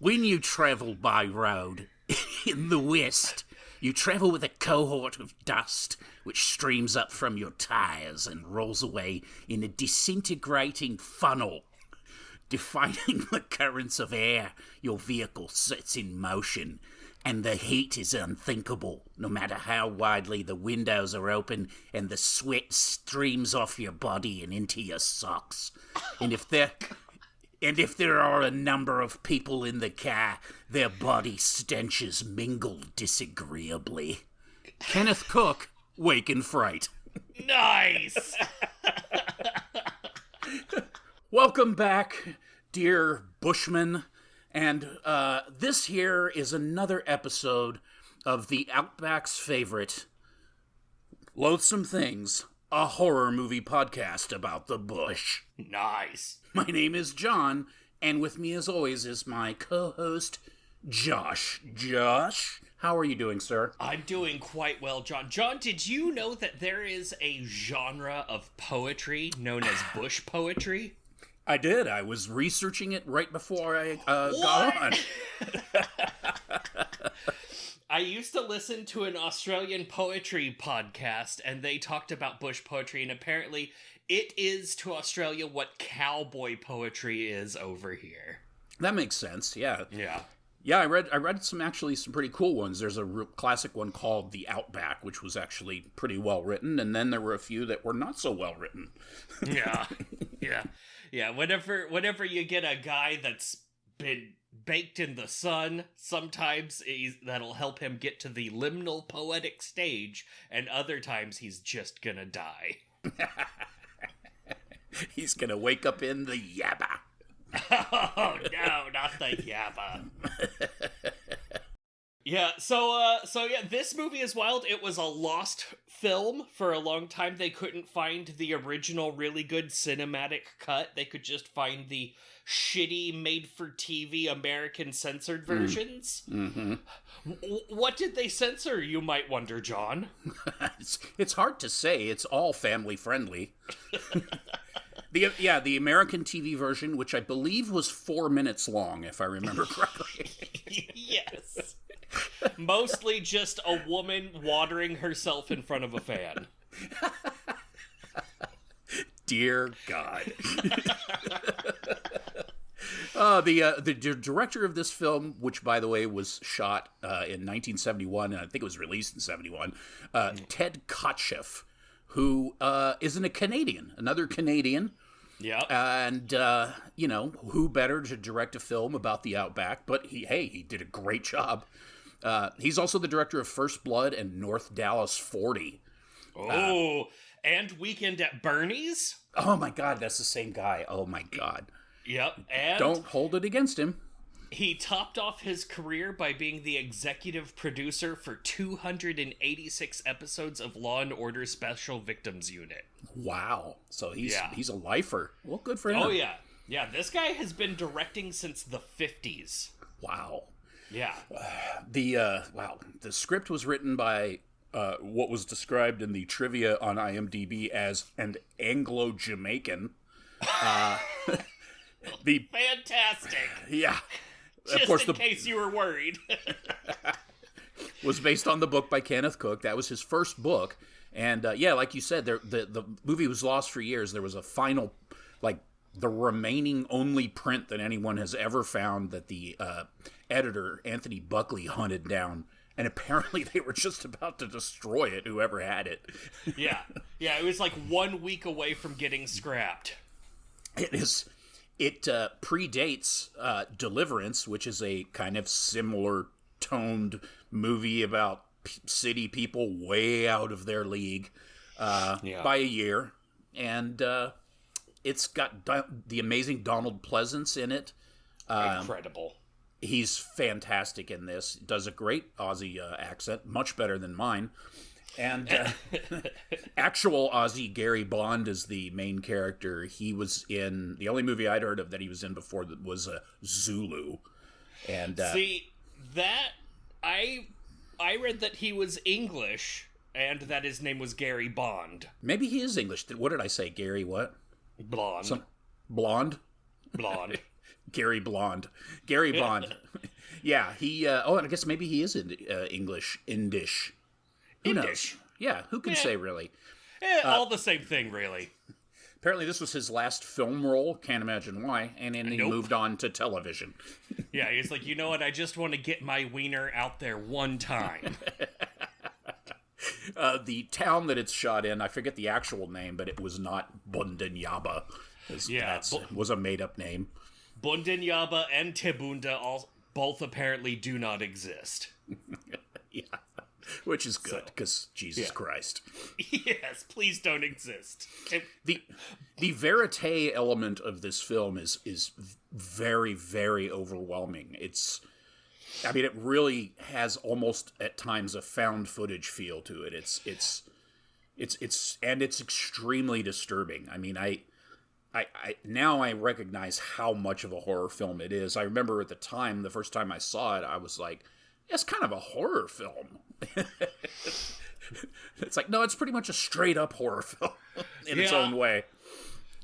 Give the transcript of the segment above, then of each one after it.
When you travel by road in the West, you travel with a cohort of dust which streams up from your tires and rolls away in a disintegrating funnel. Defining the currents of air, your vehicle sets in motion, and the heat is unthinkable, no matter how widely the windows are open and the sweat streams off your body and into your socks. And if there are a number of people in the car, their body stenches mingle disagreeably. Kenneth Cook, Wake in Fright. Nice! Welcome back, dear Bushmen. And this here is another episode of the Outback's favorite, Loathsome Things, a horror movie podcast about the bush. Nice. My name is John, and with me as always is my co-host, Josh. Josh, how are you doing, sir? I'm doing quite well, John. John, did you know that there is a genre of poetry known as bush poetry? I did. I was researching it right before I got on. I used to listen to an Australian poetry podcast, and they talked about bush poetry, and apparently it is to Australia what cowboy poetry is over here. That makes sense, yeah. Yeah. Yeah, I read some pretty cool ones. There's a real classic one called The Outback, which was actually pretty well written, and then there were a few that were not so well written. Yeah. Yeah, whenever you get a guy that's been baked in the sun, sometimes that'll help him get to the liminal poetic stage, and other times he's just gonna die. He's gonna wake up in the yabba. Oh no, not the yabba. Yeah, so this movie is wild. It was a lost film for a long time. They couldn't find the original really good cinematic cut. They could just find the shitty made-for-TV American censored versions. Mm-hmm. What did they censor, you might wonder, John? It's hard to say. It's all family-friendly. The American TV version, which I believe was 4 minutes long, if I remember correctly. Yes. Mostly just a woman watering herself in front of a fan. Dear God. The director of this film, which, by the way, was shot in 1971, and I think it was released in 71, Ted Kotcheff, who isn't a Canadian, another Canadian. Yeah. And, who better to direct a film about the Outback, but he did a great job. He's also the director of First Blood and North Dallas 40. And Weekend at Bernie's? Oh my God, that's the same guy. Oh my God. Yep, and don't hold it against him. He topped off his career by being the executive producer for 286 episodes of Law and Order Special Victims Unit. Wow. So he's a lifer. Well, good for him. Oh yeah. Yeah, this guy has been directing since the 50s. Wow. Yeah. The script was written by what was described in the trivia on IMDb as an Anglo-Jamaican. Fantastic. Yeah. Just of course, in case you were worried. Was based on the book by Kenneth Cook. That was his first book. And like you said, the movie was lost for years. There was a final, the remaining only print that anyone has ever found that the editor, Anthony Buckley, hunted down. And apparently they were just about to destroy it, whoever had it. Yeah, it was 1 week away from getting scrapped. It predates Deliverance, which is a kind of similar toned movie about city people way out of their league by a year. And it's got the amazing Donald Pleasance in it. Incredible. He's fantastic in this. Does a great Aussie accent, much better than mine. And actual Aussie Gary Bond is the main character. He was in the only movie I'd heard of that he was in before that was Zulu. And see that I read that he was English and that his name was Gary Bond. Maybe he is English. What did I say? Gary what? Blonde. Blonde? Blonde. Gary Blonde. Gary Bond. Yeah, he... and I guess maybe he is English. Indish. Who knows? Yeah, who can say, really? All the same thing, really. Apparently this was his last film role. Can't imagine why. And then he moved on to television. Yeah, he's like, you know what? I just want to get my wiener out there one time. The town that it's shot in, I forget the actual name, but it was not Bundinyaba. That was a made-up name. Bundinyaba and Tibunda both apparently do not exist. Yeah. Which is good, because Jesus Christ. Yes, please don't exist. The verite element of this film is very, very overwhelming. It really has almost at times a found footage feel to it. It's extremely disturbing. I mean, I now I recognize how much of a horror film it is. I remember at the time, the first time I saw it, I was like, it's kind of a horror film. It's like, no, it's pretty much a straight up horror film in its own way.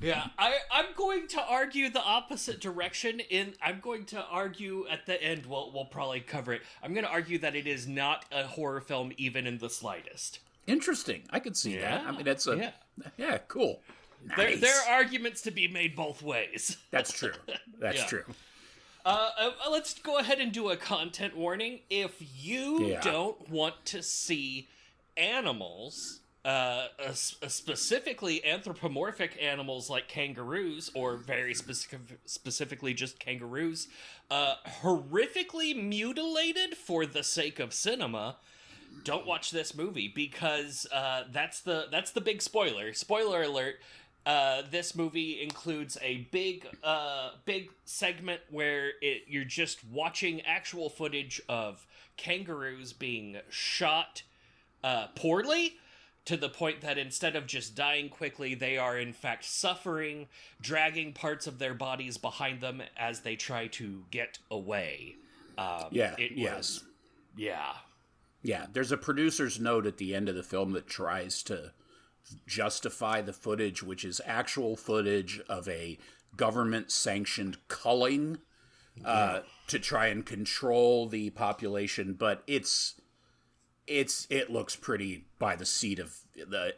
Yeah, I'm going to argue the opposite direction. I'm going to argue at the end, we'll probably cover it. I'm going to argue that it is not a horror film even in the slightest. Interesting. I could see that. I mean, that's cool. Nice. There are arguments to be made both ways. That's true. That's true. Let's go ahead and do a content warning. If you don't want to see animals, specifically anthropomorphic animals like kangaroos, or very specifically just kangaroos, horrifically mutilated for the sake of cinema, don't watch this movie, because that's the big spoiler. Spoiler alert. This movie includes a big segment where you're just watching actual footage of kangaroos being shot poorly, to the point that instead of just dying quickly, they are in fact suffering, dragging parts of their bodies behind them as they try to get away. Yeah, there's a producer's note at the end of the film that tries to justify the footage, which is actual footage of a government-sanctioned culling to try and control the population, but it looks pretty by the seat of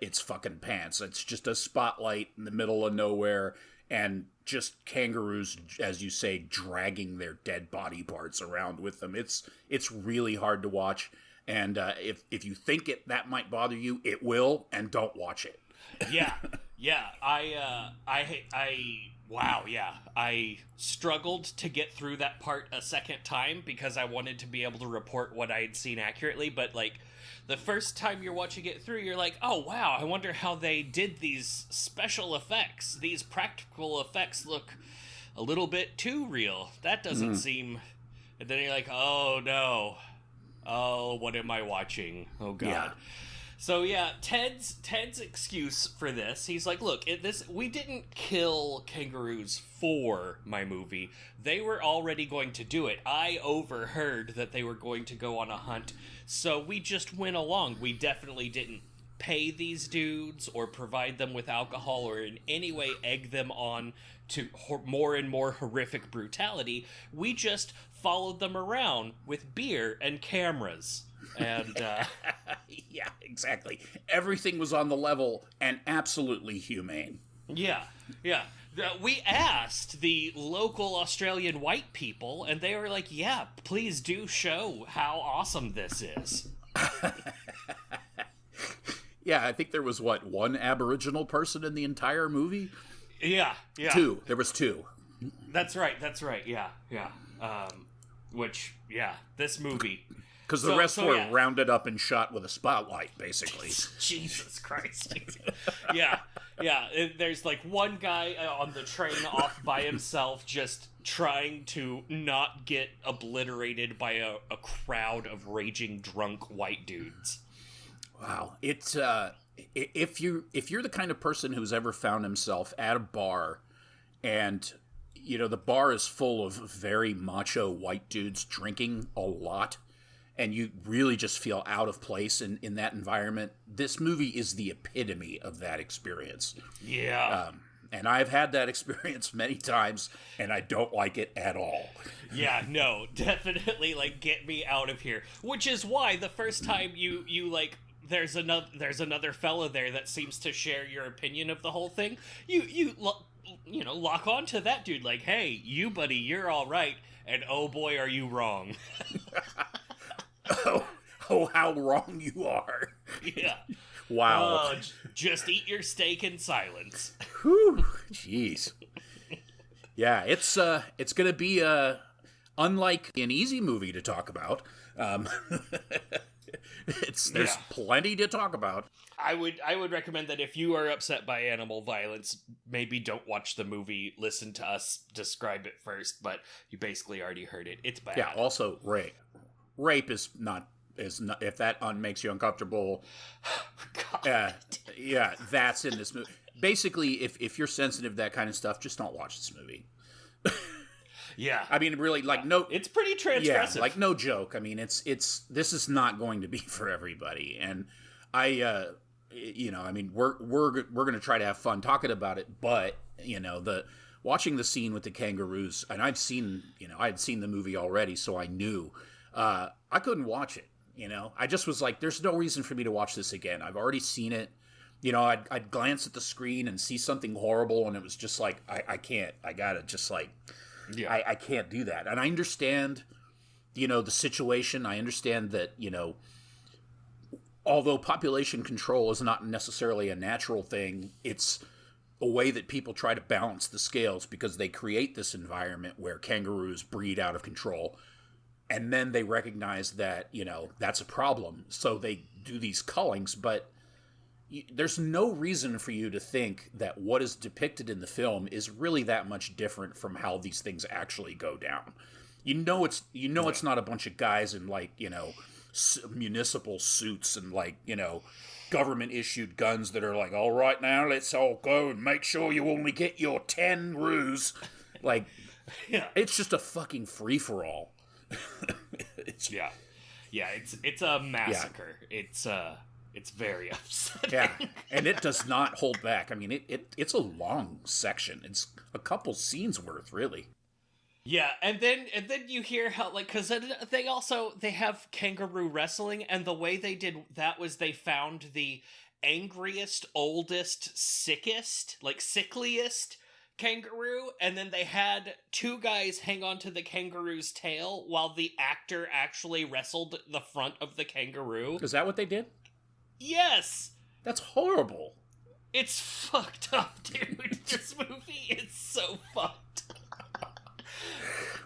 its fucking pants. It's just a spotlight in the middle of nowhere, and just kangaroos, as you say, dragging their dead body parts around with them. It's really hard to watch. And if you think that might bother you, it will, and don't watch it. I struggled to get through that part a second time because I wanted to be able to report what I had seen accurately, but like the first time you're watching it through, you're like, oh wow, I wonder how they did these special effects. These practical effects look a little bit too real. That doesn't seem... And then you're like, oh no. Oh, what am I watching? Oh god. Yeah. So yeah, Ted's excuse for this, he's like, look, we didn't kill kangaroos for my movie. They were already going to do it. I overheard that they were going to go on a hunt, so we just went along. We definitely didn't pay these dudes or provide them with alcohol or in any way egg them on to more and more horrific brutality. We just followed them around with beer and cameras. And yeah, exactly. Everything was on the level and absolutely humane. Yeah. We asked the local Australian white people, and they were like, yeah, please do show how awesome this is. Yeah, I think there was, one Aboriginal person in the entire movie? Yeah. Two. There was two. That's right, yeah. This movie... Because the rest were rounded up and shot with a spotlight, basically. Jesus Christ. Yeah. There's like one guy on the train off by himself just trying to not get obliterated by a crowd of raging drunk white dudes. Wow. It's if you're the kind of person who's ever found himself at a bar and the bar is full of very macho white dudes drinking a lot, and you really just feel out of place in that environment, this movie is the epitome of that experience. Yeah. And I've had that experience many times, and I don't like it at all. Yeah, no, definitely, like, get me out of here. Which is why the first time you like, there's another fella there that seems to share your opinion of the whole thing, you lock on to that dude, like, hey, you buddy, you're all right, and oh boy, are you wrong. Oh, how wrong you are. Yeah. Wow. Just eat your steak in silence. Whew, jeez. Yeah, it's gonna be unlike an easy movie to talk about. There's plenty to talk about. I would recommend that if you are upset by animal violence, maybe don't watch the movie. Listen to us describe it first, but you basically already heard it. It's bad. Yeah. Also, rape. Rape is not if that makes you uncomfortable. Yeah, that's in this movie. Basically, if you're sensitive to that kind of stuff, just don't watch this movie. Yeah. I mean, really, like, no... It's pretty transgressive. Yeah, like, no joke. I mean, this is not going to be for everybody. And I mean, we're going to try to have fun talking about it, but, watching the scene with the kangaroos, and I had seen the movie already, so I knew, I couldn't watch it, I just was like, there's no reason for me to watch this again. I've already seen it. I'd glance at the screen and see something horrible, and it was just like, I can't. I gotta just, like... Yeah. I can't do that. And I understand, the situation. I understand that, although population control is not necessarily a natural thing, it's a way that people try to balance the scales because they create this environment where kangaroos breed out of control. And then they recognize that, that's a problem. So they do these cullings, but there's no reason for you to think that what is depicted in the film is really that much different from how these things actually go down. It's not a bunch of guys in, like, municipal suits and, like, government issued guns that are like, all right, now let's all go and make sure you only get your 10 roos. Like, yeah, it's just a fucking free for all. It's a massacre. Yeah. It's very upsetting. Yeah, and it does not hold back. I mean, it's a long section. It's a couple scenes worth, really. Yeah, and then you hear how, like, because they have kangaroo wrestling, and the way they did that was they found the angriest, oldest, sickest, like, sickliest kangaroo, and then they had two guys hang onto the kangaroo's tail while the actor actually wrestled the front of the kangaroo. Is that what they did? Yes! That's horrible. It's fucked up, dude. This movie is so fucked.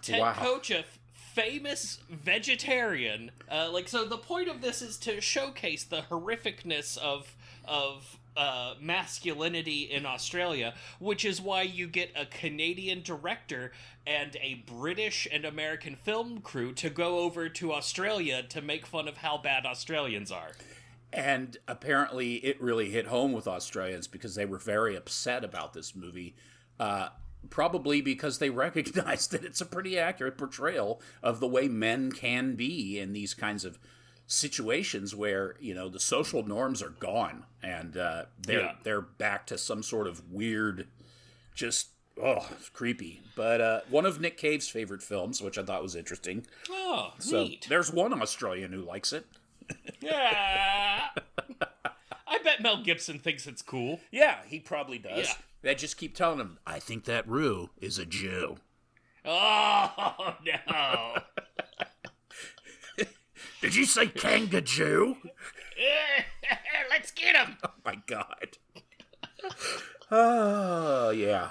Ted Kotcheff, famous vegetarian. So the point of this is to showcase the horrificness of masculinity in Australia, which is why you get a Canadian director and a British and American film crew to go over to Australia to make fun of how bad Australians are. And apparently it really hit home with Australians because they were very upset about this movie, probably because they recognized that it's a pretty accurate portrayal of the way men can be in these kinds of situations where, the social norms are gone and they're back to some sort of weird, just, creepy. But one of Nick Cave's favorite films, which I thought was interesting. Oh, so neat. There's one Australian who likes it. Yeah. I bet Mel Gibson thinks it's cool. Yeah, he probably does. Yeah. They just keep telling him, I think that Roo is a Jew. Oh, no. Did you say Kangaroo? Let's get him. Oh, my God. Oh, yeah.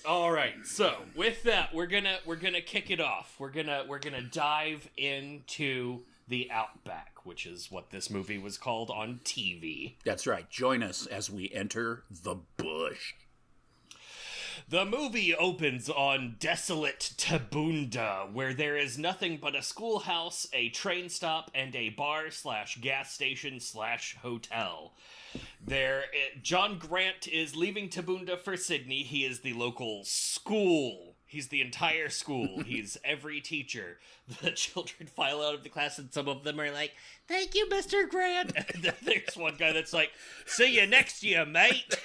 All right. So, with that, we're gonna kick it off. We're gonna dive into the Outback, which is what this movie was called on TV. That's right. Join us as we enter the bush. The movie opens on desolate Tabunda, where there is nothing but a schoolhouse, a train stop, and a bar/gas station/hotel. John Grant is leaving Tabunda for Sydney. He is the local school. He's the entire school. He's every teacher. The children file out of the class, and some of them are like, "Thank you, Mr. Grant." And then there's one guy that's like, "See you next year, mate."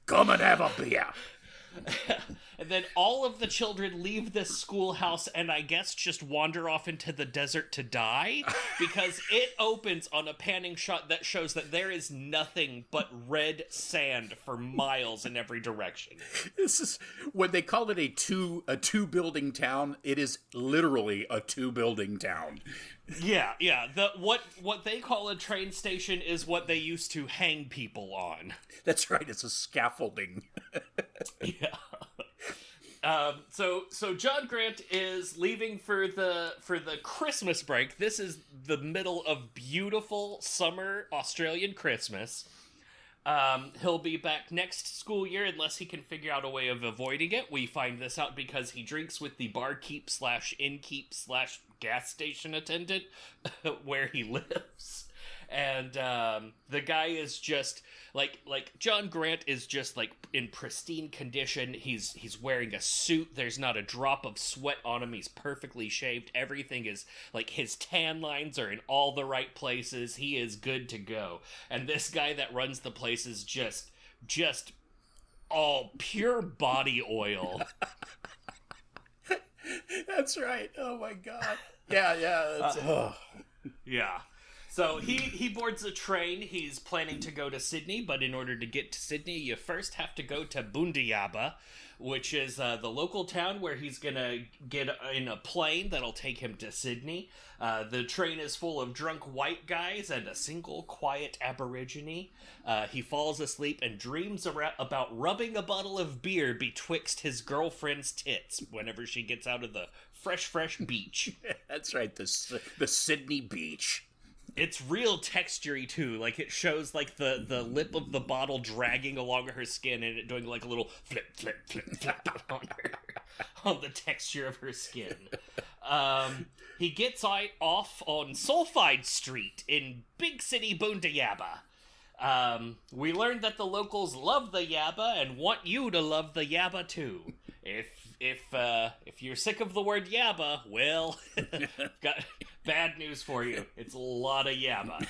Come and have a beer. And then all of the children leave this schoolhouse and I guess just wander off into the desert to die, because it opens on a panning shot that shows that there is nothing but red sand for miles in every direction. This is when they call it a two building town. It is literally a 2-building town. Yeah. What they call a train station is what they used to hang people on. That's right. It's a scaffolding. Yeah. So John Grant is leaving for the Christmas break. This is the middle of beautiful summer Australian Christmas. He'll be back next school year unless he can figure out a way of avoiding it. We find this out because he drinks with the barkeep / innkeep / gas station attendant where he lives. And the guy is just like John Grant is just like in pristine condition. He's wearing a suit. There's not a drop of sweat on him. He's perfectly shaved. Everything is like, his tan lines are in all the right places. He is good to go. And this guy that runs the place is just all pure body oil. That's right. Oh my god. Yeah. That's Yeah. So he boards a train. He's planning to go to Sydney, but in order to get to Sydney, you first have to go to Bundiaba, which is the local town where he's gonna get in a plane that'll take him to Sydney. The train is full of drunk white guys and a single quiet Aborigine. He falls asleep and dreams about rubbing a bottle of beer betwixt his girlfriend's tits whenever she gets out of the fresh beach. That's right, the Sydney beach. It's real textury too. Like, it shows like the lip of the bottle dragging along her skin and it doing like a little flip on the texture of her skin. He gets off on Sulphide Street in big city Bundiaba. We learned that the locals love the Yabba and want you to love the Yabba too. If you're sick of the word Yabba, well, got bad news for you. It's a lot of Yabba.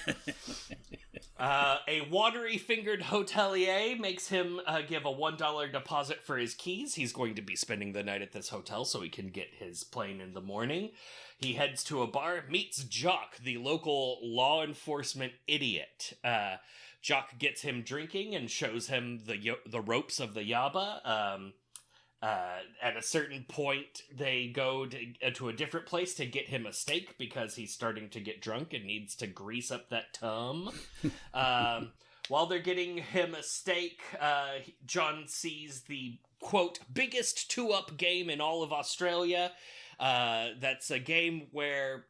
A watery-fingered hotelier makes him give a $1 deposit for his keys. He's going to be spending the night at this hotel so he can get his plane in the morning. He heads to a bar, meets Jock, the local law enforcement idiot. Jock gets him drinking and shows him the ropes of the Yabba. At a certain point, they go to a different place to get him a steak because he's starting to get drunk and needs to grease up that tum. While they're getting him a steak, John sees the, quote, biggest 2-up game in all of Australia. That's a game where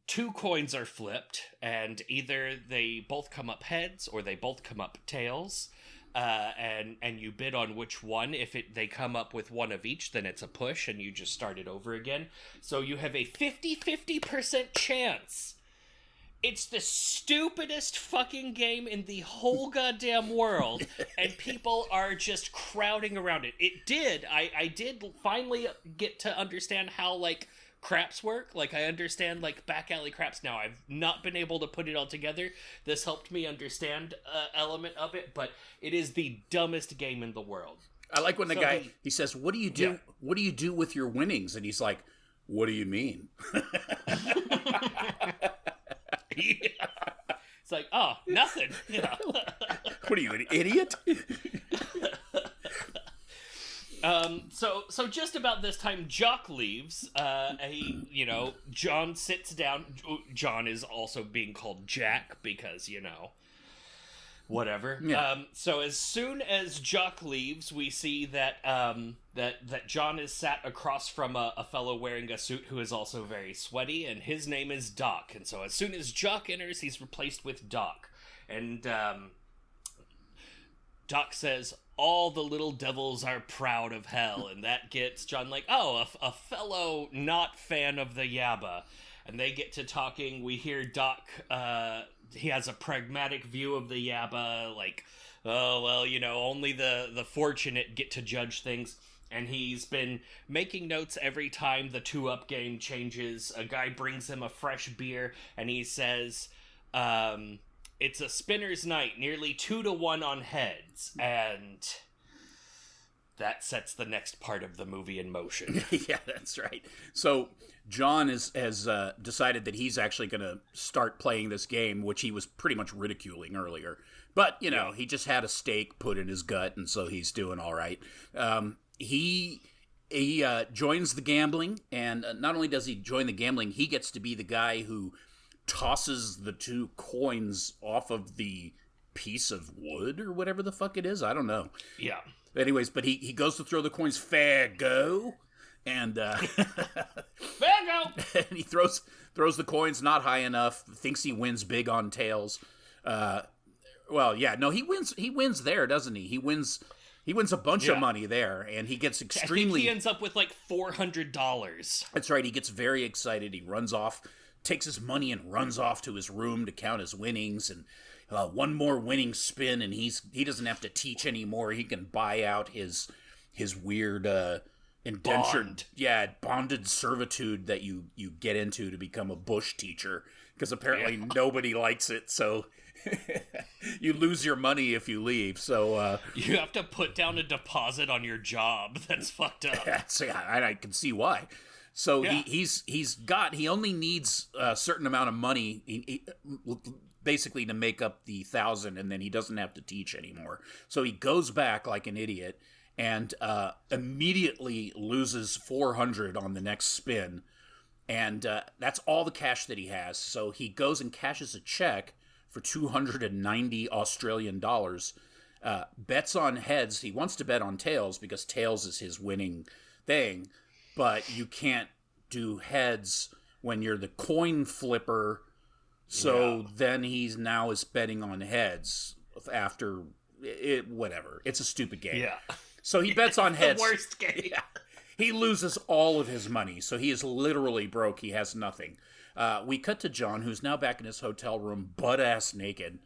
2 coins are flipped, and either they both come up heads or they both come up tails. And you bid on which one. If they come up with one of each, then it's a push, and you just start it over again. So you have a 50% chance. It's the stupidest fucking game in the whole goddamn world, and people are just crowding around it. I did finally get to understand how, like, craps work. Like, I understand, like, back alley craps now. I've not been able to put it all together. This helped me understand an element of it, but it is the dumbest game in the world. I like when the guy, he says, what do you do? Yeah. What do you do with your winnings? And he's like, what do you mean? Yeah. It's like, oh, nothing. Yeah. What are you, an idiot? So just about this time, Jock leaves. John sits down. John is also being called Jack because, whatever. Yeah. So as soon as Jock leaves, we see that that John is sat across from a fellow wearing a suit who is also very sweaty, and his name is Doc. And so as soon as Jock enters, he's replaced with Doc. And Doc says, all the little devils are proud of hell, and that gets John like, oh, a fellow not fan of the Yabba. And they get to talking. We hear Doc, he has a pragmatic view of the Yabba, like, oh, well, only the fortunate get to judge things. And he's been making notes every time the 2-up game changes. A guy brings him a fresh beer, and he says, it's a spinner's night, nearly 2-1 on heads. And that sets the next part of the movie in motion. Yeah, that's right. So John has decided that he's actually going to start playing this game, which he was pretty much ridiculing earlier. But, he just had a steak put in his gut, and so he's doing all right. He joins the gambling, and not only does he join the gambling, he gets to be the guy who tosses the 2 coins off of the piece of wood or whatever the fuck it is. I don't know. Yeah. Anyways, but he goes to throw the coins, fair go, and fair go, and he throws the coins not high enough. Thinks he wins big on tails. Well, yeah, no, he wins there, doesn't he? He wins a bunch of money there, and he gets extremely. I think he ends up with like $400. That's right. He gets very excited. He runs off, takes his money, and runs off to his room to count his winnings, and. One more winning spin, and he doesn't have to teach anymore. He can buy out his weird indentured, bonded servitude that you get into to become a bush teacher, because apparently nobody likes it. So you lose your money if you leave. So you have to put down a deposit on your job. That's fucked up. I can see why. So he only needs a certain amount of money. Basically to make up the 1,000, and then he doesn't have to teach anymore. So he goes back like an idiot and immediately loses 400 on the next spin, and that's all the cash that he has. So he goes and cashes a check for 290 Australian dollars, bets on heads. He wants to bet on tails because tails is his winning thing, but you can't do heads when you're the coin flipper. So then he's now is betting on heads after it. Whatever. It's a stupid game. Yeah. So he bets on heads. The worst game. Yeah. He loses all of his money. So he is literally broke. He has nothing. We cut to John, who's now back in his hotel room, butt-ass naked,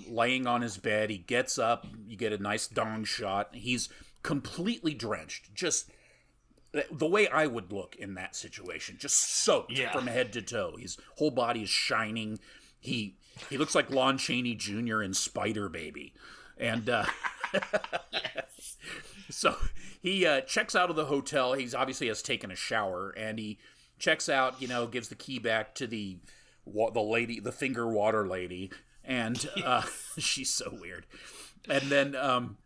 laying on his bed. He gets up. You get a nice dong shot. He's completely drenched. Just the way I would look in that situation, just soaked from head to toe. His whole body is shining. He looks like Lon Chaney Jr. in Spider Baby. And so he checks out of the hotel. He's obviously has taken a shower, and he checks out, gives the key back to the lady, the finger water lady, and she's so weird. And then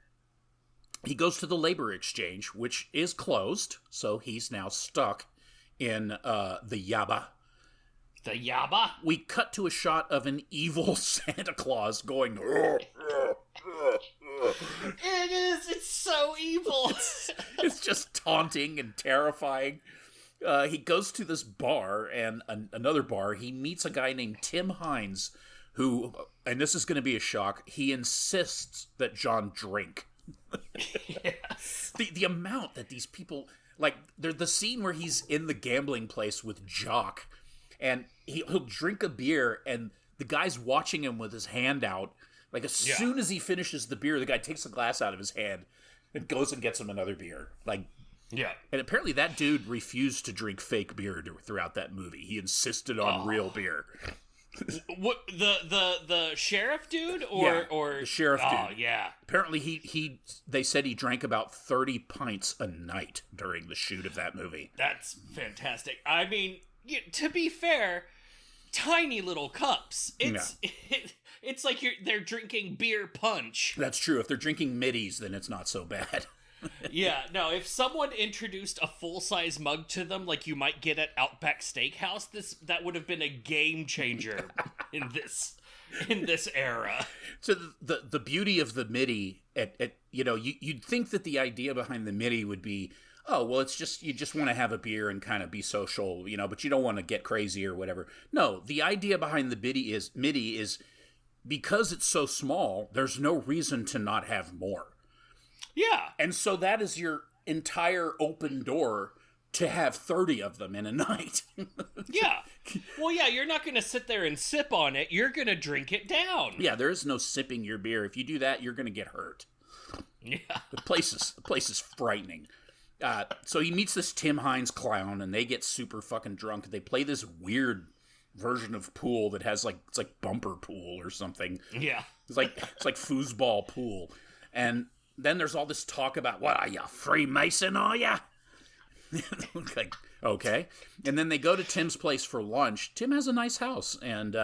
he goes to the labor exchange, which is closed, so he's now stuck in the Yaba. The Yaba? We cut to a shot of an evil Santa Claus going... It is! It's so evil! It's just taunting and terrifying. He goes to this bar, and another bar. He meets a guy named Tim Hines, who, and this is going to be a shock, he insists that John drink. Yes. The amount that these people... Like, the scene where he's in the gambling place with Jock, and he'll drink a beer, and the guy's watching him with his hand out. Like, as soon as he finishes the beer, the guy takes the glass out of his hand and goes and gets him another beer. Like, yeah. And apparently that dude refused to drink fake beer throughout that movie. He insisted on real beer. What, the sheriff dude? Or the sheriff dude. Oh, yeah. Apparently they said he drank about 30 pints a night during the shoot of that movie. That's fantastic. I mean, to be fair, tiny little cups. It's like they're drinking beer punch. That's true. If they're drinking middies, then it's not so bad. Yeah, no, if someone introduced a full-size mug to them like you might get at Outback Steakhouse, that would have been a game changer in this era. So the beauty of the midi, you'd think that the idea behind the midi would be, oh, well, it's just, you just want to have a beer and kind of be social, but you don't want to get crazy or whatever. No, the idea behind the midi is because it's so small, there's no reason to not have more. Yeah. And so that is your entire open door to have 30 of them in a night. Yeah. Well, yeah, you're not going to sit there and sip on it. You're going to drink it down. Yeah, there is no sipping your beer. If you do that, you're going to get hurt. Yeah. The place is frightening. So he meets this Tim Hines clown, and they get super fucking drunk. They play this weird version of pool that has it's like bumper pool or something. Yeah. It's like foosball pool. And then there's all this talk about, what are you, Freemason, are you? Like, okay. And then they go to Tim's place for lunch. Tim has a nice house, and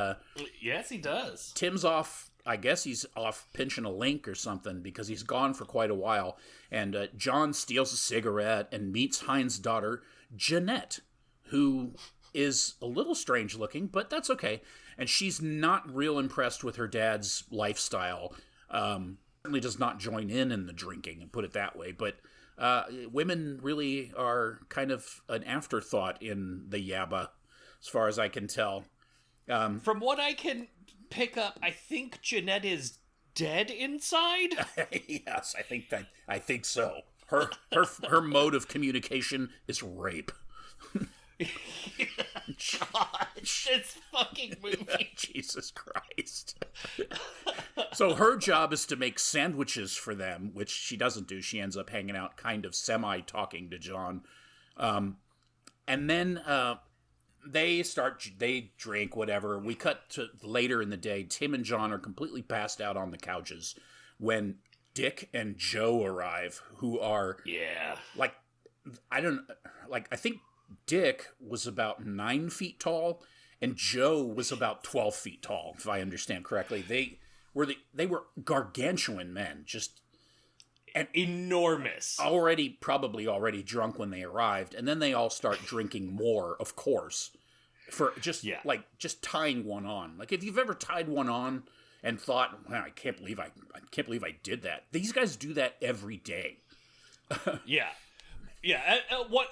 yes, he does. Tim's off. I guess he's off pinching a link or something because he's gone for quite a while. And John steals a cigarette and meets Heinz's daughter, Jeanette, who is a little strange looking, but that's okay. And she's not real impressed with her dad's lifestyle. Certainly does not join in the drinking, and put it that way. But women really are kind of an afterthought in the Yabba, as far as I can tell. From what I can pick up, I think Jeanette is dead inside. Yes, I think so. Her mode of communication is rape. God, this fucking movie. Jesus Christ. So her job is to make sandwiches for them, which she doesn't do. She ends up hanging out, kind of semi-talking to John. And then they drink, whatever. We cut to later in the day. Tim and John are completely passed out on the couches when Dick and Joe arrive, who are... Yeah. I think Dick was about 9 feet tall, and Joe was about 12 feet tall, if I understand correctly. They were gargantuan men, just... And enormous. Probably already drunk when they arrived, and then they all start drinking more, of course, for just tying one on. Like, if you've ever tied one on and thought, "Wow, I can't believe I did that." These guys do that every day. Yeah. Yeah,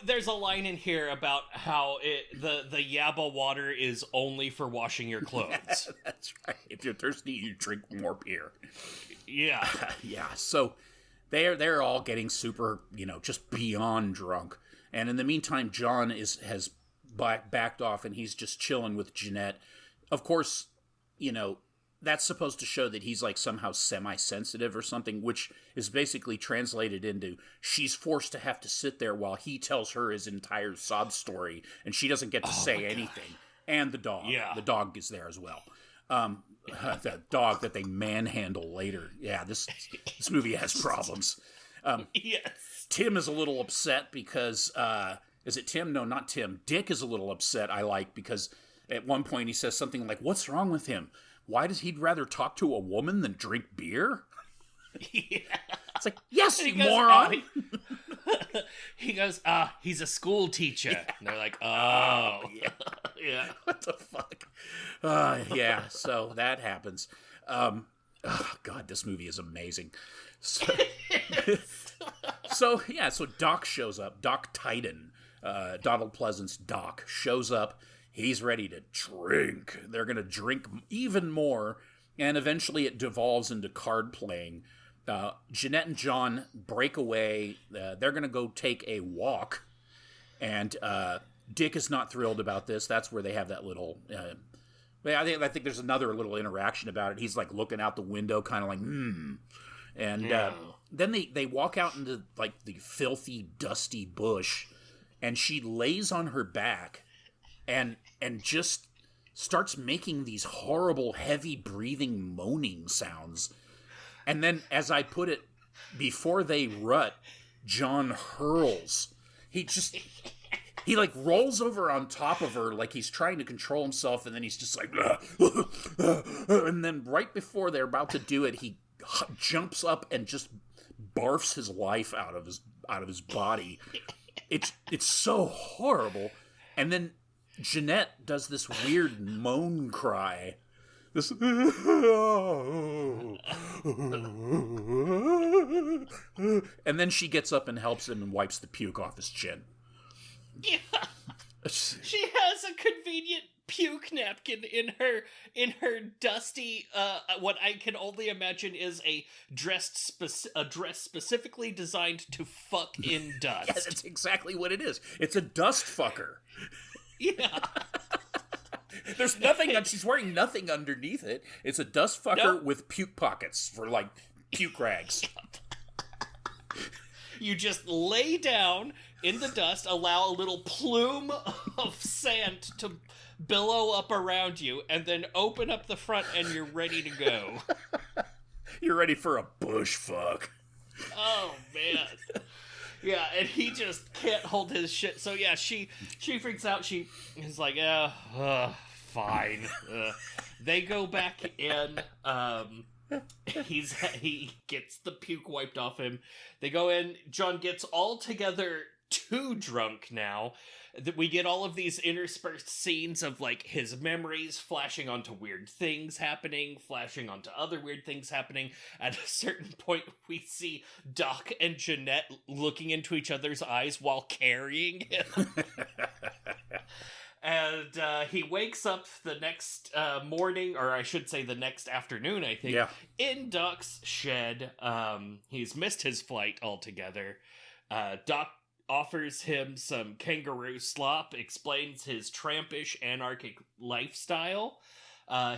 there's a line in here about how the Yabba water is only for washing your clothes. That's right. If you're thirsty, you drink more beer. Yeah. Yeah, so... They're all getting super, just beyond drunk. And in the meantime, John has backed off, and he's just chilling with Jeanette. Of course, that's supposed to show that he's like somehow semi-sensitive or something, which is basically translated into she's forced to have to sit there while he tells her his entire sob story, and she doesn't get to say anything. God. And the dog. Yeah. The dog is there as well. The dog that they manhandle later. Yeah, this movie has problems. Yes. Tim is a little upset because, is it Tim? No, not Tim. Dick is a little upset, because at one point he says something like, "What's wrong with him? Why does he rather talk to a woman than drink beer?" Yeah. It's like, yes, you moron! He goes, he's a school teacher. Yeah. And they're like, oh. Yeah. Yeah. What the fuck? Yeah, so that happens. God, this movie is amazing. So, so Doc shows up. Doc Titan, Donald Pleasant's Doc, shows up. He's ready to drink. They're going to drink even more, and eventually it devolves into card playing. Jeanette and John break away. They're going to go take a walk, and Dick is not thrilled about this. That's where they have that little... I think there's another little interaction about it. He's like looking out the window, kind of like, And then they walk out into like the filthy, dusty bush, and she lays on her back and just starts making these horrible, heavy breathing, moaning sounds. And then, as I put it, before they rut, John hurls. He like rolls over on top of her like he's trying to control himself, and then he's just like, and then right before they're about to do it, he jumps up and just barfs his life out of his body. It's so horrible. And then Jeanette does this weird moan cry. This and then she gets up and helps him and wipes the puke off his chin. Yeah. She has a convenient puke napkin in her dusty what I can only imagine is a dress specifically designed to fuck in dust. Yes, that's exactly what it is. It's a dust fucker. Yeah. There's nothing, she's wearing nothing underneath it. It's a dust fucker with puke pockets for, like, puke rags. You just lay down in the dust, allow a little plume of sand to billow up around you, and then open up the front and you're ready to go. You're ready for a bush fuck. Oh, man. Yeah, and he just can't hold his shit. So, yeah, she freaks out. She is like, fine. They go back in. He gets the puke wiped off him. They go in. John gets altogether too drunk now. We get all of these interspersed scenes of, like, his memories flashing onto weird things happening, flashing onto other weird things happening. At a certain point, we see Doc and Jeanette looking into each other's eyes while carrying him. And he wakes up the next morning, or I should say the next afternoon, I think, in Doc's shed. He's missed his flight altogether. Doc offers him some kangaroo slop, explains his trampish, anarchic lifestyle.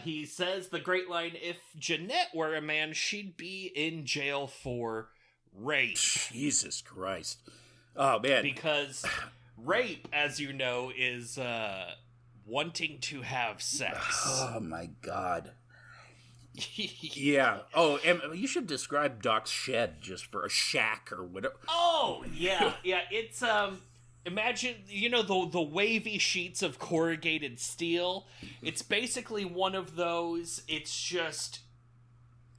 He says the great line, if Jeanette were a man, she'd be in jail for rape. Jesus Christ. Oh, man. Because rape, as you know, is wanting to have sex. Oh, my God. Yeah. Oh, and you should describe Doc's shed just for a shack or whatever. Oh, yeah. Yeah, it's, imagine, you know, the wavy sheets of corrugated steel? It's basically one of those. It's just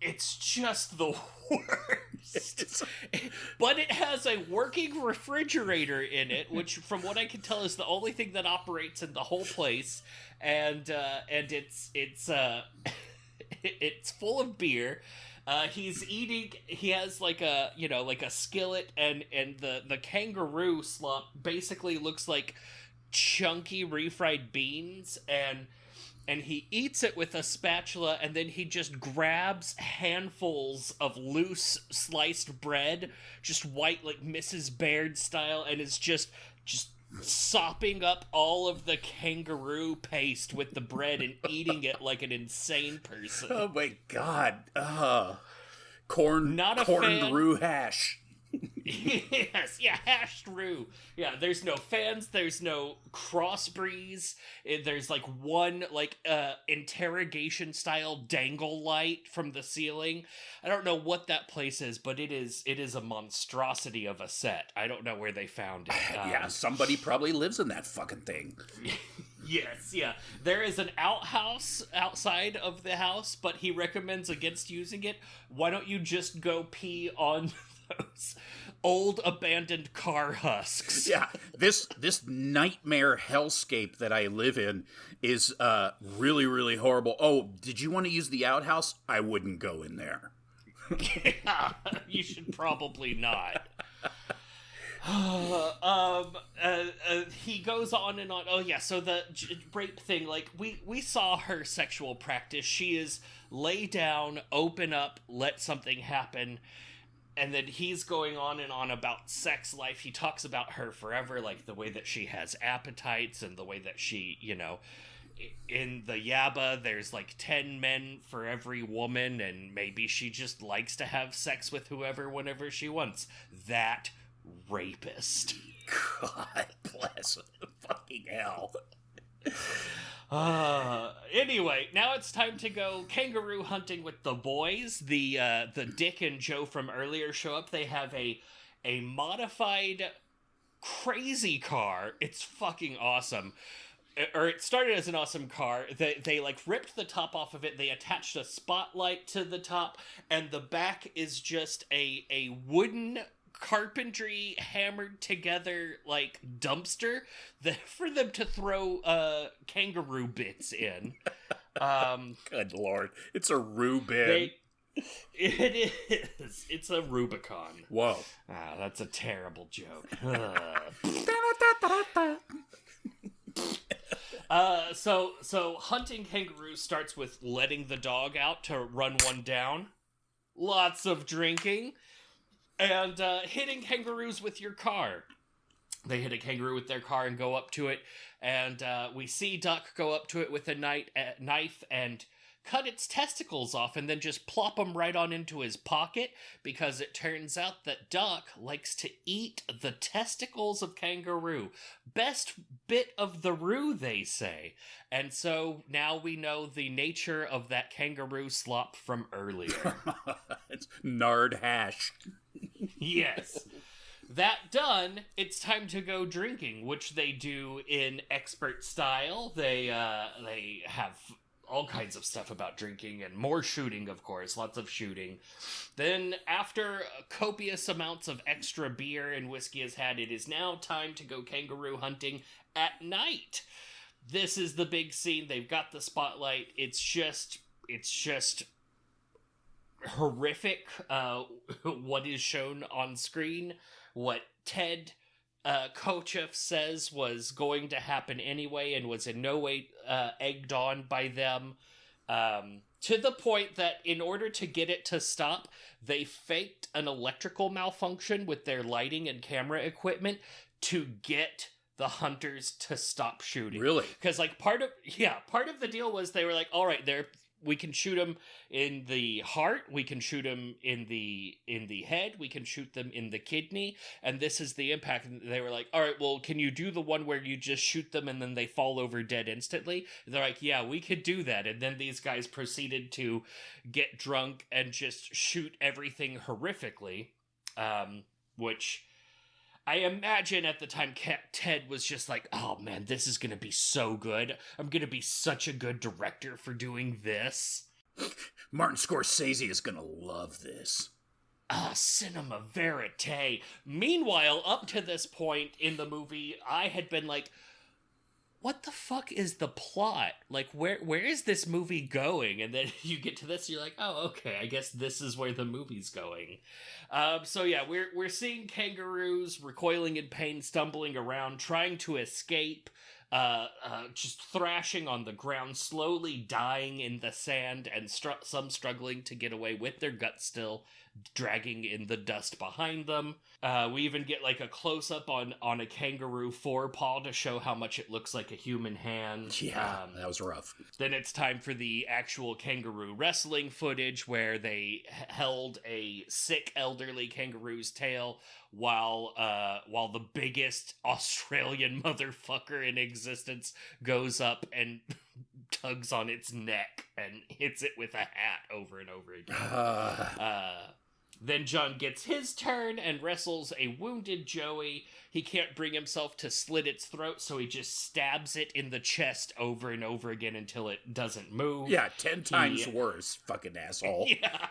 the worst. But it has a working refrigerator in it, which, from what I can tell, is the only thing that operates in the whole place. And it's full of beer. He's eating. He has like a skillet, and the kangaroo slop basically looks like chunky refried beans, and he eats it with a spatula, and then he just grabs handfuls of loose sliced bread, just white, like Mrs. Baird style, and is just sopping up all of the kangaroo paste with the bread and eating it like an insane person. Oh my God. Corned roux hash. Yes, yeah, hashed roux. Yeah, there's no fans, there's no cross breeze. There's like one interrogation style dangle light from the ceiling. I don't know what that place is, but it is a monstrosity of a set. I don't know where they found it. Yeah, somebody probably lives in that fucking thing. Yes, yeah. There is an outhouse outside of the house, but he recommends against using it. Why don't you just go pee on those old abandoned car husks? Yeah, this nightmare hellscape that I live in is really, really horrible. Oh, did you want to use the outhouse? I wouldn't go in there. Yeah, you should probably not. He goes on and on. Oh yeah, so the rape thing, like we saw her sexual practice. She is lay down, open up, let something happen. And then he's going on and on about sex life. He talks about her forever, like the way that she has appetites and the way that she, in the Yaba, there's like 10 men for every woman, and maybe she just likes to have sex with whoever whenever she wants. That rapist. God bless him. Fucking hell. Anyway, now it's time to go kangaroo hunting with the boys. The Dick and Joe from earlier show up. They have a modified crazy car. It's fucking awesome. Or it started as an awesome car. They like ripped the top off of it. They attached a spotlight to the top, and the back is just a wooden carpentry hammered together like dumpster for them to throw kangaroo bits in. Good Lord, it's a Rubin. It is. It's a Rubicon. Whoa. That's a terrible joke. So hunting kangaroos starts with letting the dog out to run one down. Lots of drinking. And hitting kangaroos with your car. They hit a kangaroo with their car and go up to it. And we see Duck go up to it with a knife and cut its testicles off and then just plop them right on into his pocket, because it turns out that Duck likes to eat the testicles of kangaroo. Best bit of the roo, they say. And so now we know the nature of that kangaroo slop from earlier. It's nard hash. Yes. That done, it's time to go drinking, which they do in expert style. They have all kinds of stuff about drinking and more shooting, of course, lots of shooting. Then, after copious amounts of extra beer and whiskey is had, it is now time to go kangaroo hunting at night. This is the big scene. They've got the spotlight. It's just horrific what is shown on screen. What Ted Kotcheff says was going to happen anyway and was in no way egged on by them, to the point that in order to get it to stop, they faked an electrical malfunction with their lighting and camera equipment to get the hunters to stop shooting. Really? Because part of the deal was they were like, all right, we can shoot them in the heart, we can shoot them in the head, we can shoot them in the kidney, and this is the impact. And they were like, all right, well, can you do the one where you just shoot them and then they fall over dead instantly? And they're like, yeah, we could do that. And then these guys proceeded to get drunk and just shoot everything horrifically, which I imagine at the time Ted was just like, oh man, this is going to be so good. I'm going to be such a good director for doing this. Martin Scorsese is going to love this. Cinema verite. Meanwhile, up to this point in the movie, I had been like, what the fuck is the plot? Like, where is this movie going? And then you get to this, you're like, oh, okay, I guess this is where the movie's going. So yeah, we're seeing kangaroos recoiling in pain, stumbling around, trying to escape, just thrashing on the ground, slowly dying in the sand, and some struggling to get away with their guts still dragging in the dust behind them. We even get like a close-up on a kangaroo forepaw to show how much it looks like a human hand. Yeah, that was rough. Then it's time for the actual kangaroo wrestling footage where they held a sick elderly kangaroo's tail while the biggest Australian motherfucker in existence goes up and tugs on its neck and hits it with a hat over and over again. Then John gets his turn and wrestles a wounded Joey. He can't bring himself to slit its throat, so he just stabs it in the chest over and over again until it doesn't move. Yeah, 10 times worse, fucking asshole. Yeah.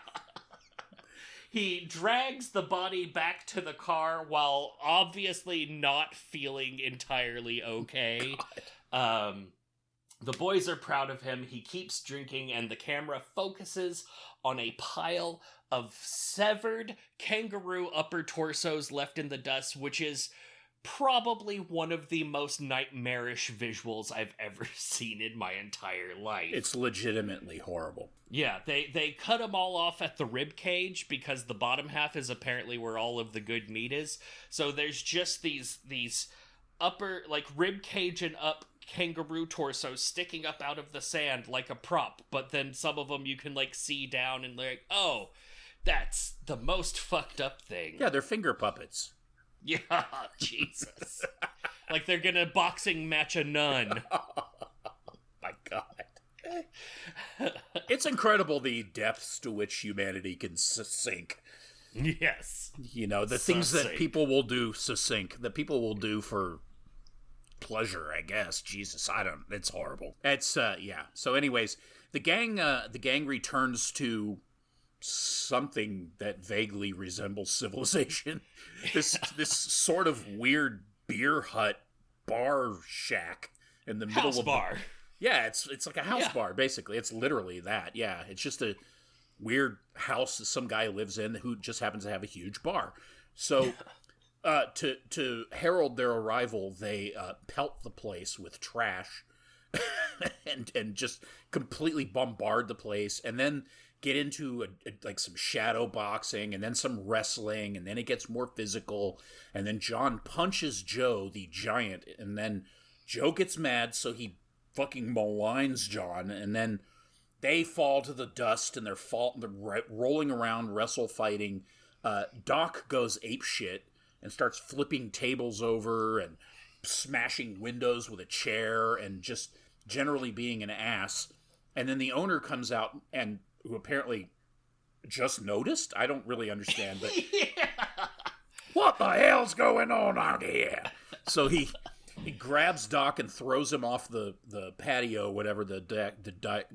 He drags the body back to the car while obviously not feeling entirely okay. The boys are proud of him. He keeps drinking, and the camera focuses on a pile of severed kangaroo upper torsos left in the dust, which is probably one of the most nightmarish visuals I've ever seen in my entire life. It's legitimately horrible. Yeah, they cut them all off at the rib cage because the bottom half is apparently where all of the good meat is. So there's just these upper, like, rib cage and up kangaroo torsos sticking up out of the sand like a prop, but then some of them you can, like, see down and like, oh, that's the most fucked up thing. Yeah, they're finger puppets. Yeah, Jesus. Like they're gonna boxing match a nun. My God. It's incredible the depths to which humanity can sink. Yes. You know, the things that people will do that people will do for pleasure, I guess. Jesus, it's horrible. It's, yeah. So anyways, the gang returns to something that vaguely resembles civilization. This sort of weird beer hut bar shack in the middle of bar. Yeah, it's like a house bar, basically. It's literally that. Yeah, it's just a weird house that some guy lives in who just happens to have a huge bar. So to herald their arrival, they pelt the place with trash and just completely bombard the place, and then get into like some shadow boxing and then some wrestling, and then it gets more physical, and then John punches Joe the giant, and then Joe gets mad, so he fucking maligns John, and then they fall to the dust and they're rolling around, wrestle fighting. Doc goes apeshit and starts flipping tables over and smashing windows with a chair and just generally being an ass. And then the owner comes out, and who apparently just noticed? I don't really understand, but Yeah. what the hell's going on out here? So he grabs Doc and throws him off the patio, whatever, the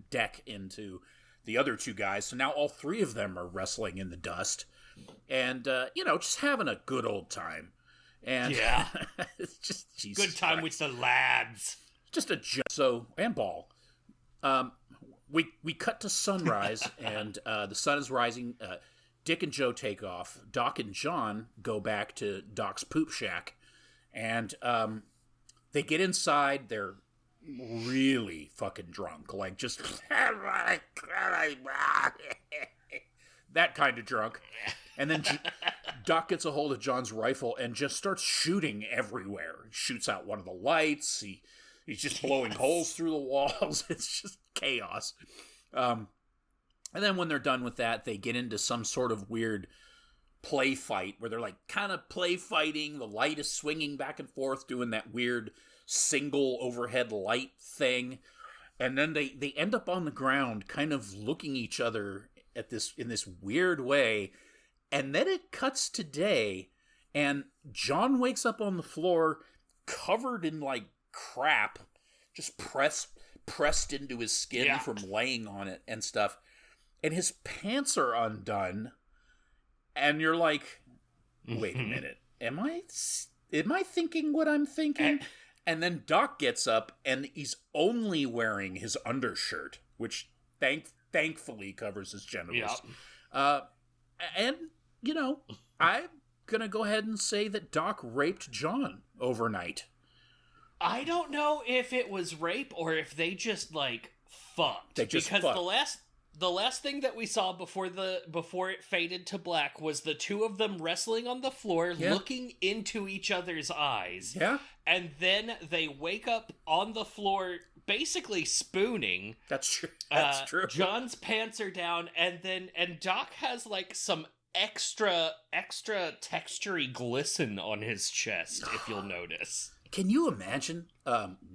deck into the other two guys. So now all three of them are wrestling in the dust and, just having a good old time. And yeah. it's just Jesus Good time Christ. with the lads. Just a so and ball. We cut to sunrise and the sun is rising. Dick and Joe take off. Doc and John go back to Doc's poop shack, and they get inside. They're really fucking drunk, like just that kind of drunk. And then Doc gets a hold of John's rifle and just starts shooting everywhere. He shoots out one of the lights. He's just blowing holes through the walls. It's just chaos. And then when they're done with that, they get into some sort of weird play fight where they're like kind of play fighting. The light is swinging back and forth, doing that weird single overhead light thing. And then they end up on the ground kind of looking each other in this weird way. And then it cuts to day, and John wakes up on the floor covered in like crap, just pressed into his skin from laying on it and stuff. And his pants are undone, and you're like, wait a minute, am I thinking what I'm thinking? And then Doc gets up, and he's only wearing his undershirt, which thankfully covers his genitals. And, I'm gonna go ahead and say that Doc raped John overnight. I don't know if it was rape or if they just, like, fucked. Because the last thing that we saw before it faded to black was the two of them wrestling on the floor, looking into each other's eyes. Yeah. And then they wake up on the floor, basically spooning. That's true. That's true. John's pants are down, and Doc has like some extra textury glisten on his chest, if you'll notice. Can you imagine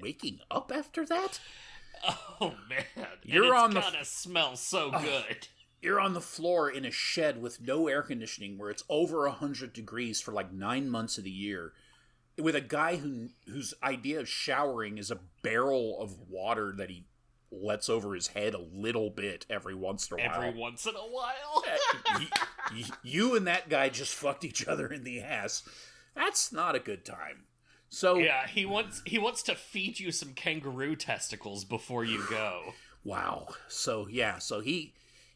waking up after that? Oh man, You're on the gotta smell so good. You're on the floor in a shed with no air conditioning, where it's over 100 degrees for like 9 months of the year, with a guy whose idea of showering is a barrel of water that he lets over his head a little bit every once in a while. You and that guy just fucked each other in the ass. That's not a good time. So yeah, he wants to feed you some kangaroo testicles before you go. Wow. So yeah,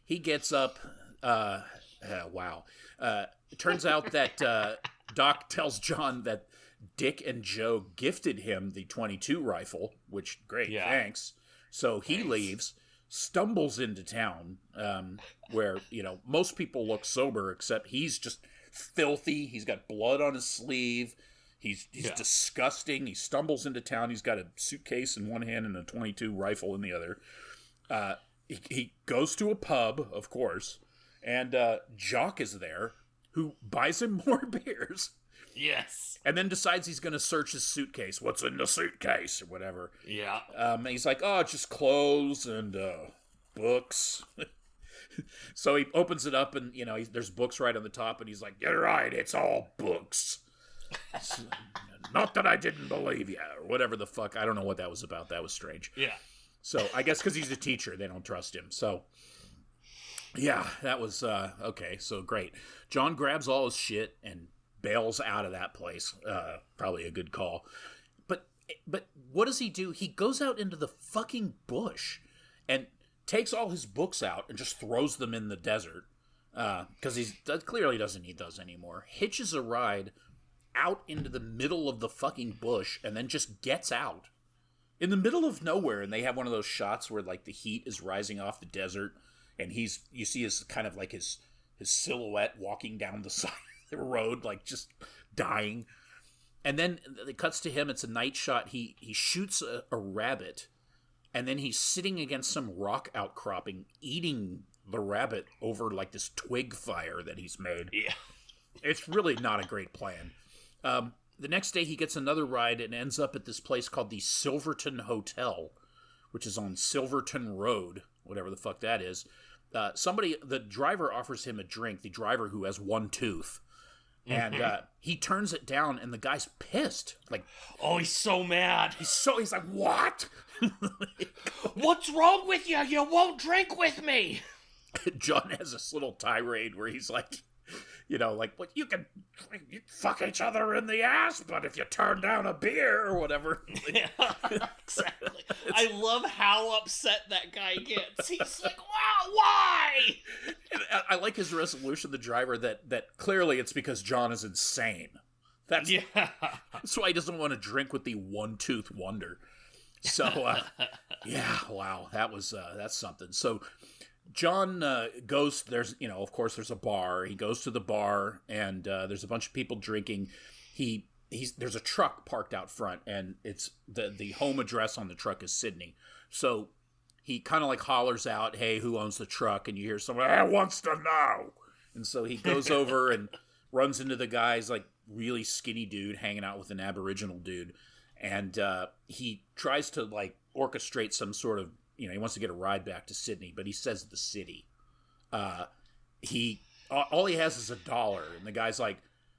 he gets up. Wow. It turns out that Doc tells John that Dick and Joe gifted him the .22 rifle, which great, thanks. So he leaves, stumbles into town, where most people look sober, except he's just filthy. He's got blood on his sleeve. He's disgusting. He stumbles into town. He's got a suitcase in one hand and a .22 rifle in the other. He goes to a pub, of course, and Jock is there, who buys him more beers. Yes. And then decides he's going to search his suitcase. What's in the suitcase? Or whatever. Yeah. And he's like, oh, just clothes and books. So he opens it up and, there's books right on the top. And he's like, you're right, it's all books. Not that I didn't believe you. Or whatever the fuck. I don't know what that was about. That was strange. Yeah. So I guess because he's a teacher, they don't trust him. So, yeah, that was, okay. So great. John grabs all his shit and bails out of that place. Probably a good call. But what does he do? He goes out into the fucking bush and takes all his books out and just throws them in the desert. Because he clearly doesn't need those anymore. Hitches a ride out into the middle of the fucking bush and then just gets out. In the middle of nowhere, and they have one of those shots where like the heat is rising off the desert and you see his kind of like his silhouette walking down the side the road, like just dying. And then it cuts to him. It's a night shot. He shoots a rabbit, and then he's sitting against some rock outcropping eating the rabbit over like this twig fire that he's made. Yeah. It's really not a great plan. The next day he gets another ride and ends up at this place called the Silverton Hotel, which is on Silverton Road, whatever the fuck that is. the driver offers him a drink, the driver who has one tooth. And he turns it down, and the guy's pissed. Like, oh, he's so mad. He's like, what? What's wrong with you? You won't drink with me. John has this little tirade where he's like, like, well, you can fuck each other in the ass, but if you turn down a beer or whatever. Yeah, exactly. I love how upset that guy gets. He's like, wow, why? I like his resolution, the driver, that clearly it's because John is insane. That's why he doesn't want to drink with the one-tooth wonder. So, wow, that's something. So, John goes, of course there's a bar. He goes to the bar, and there's a bunch of people drinking. There's a truck parked out front, and it's the home address on the truck is Sydney. So he kind of like hollers out, hey, who owns the truck? And you hear someone, wants to know. And so he goes over and runs into the guy's like really skinny dude hanging out with an Aboriginal dude. And he tries to like orchestrate some sort of, he wants to get a ride back to Sydney, but he says the city. All he has is $1, and the guy's like,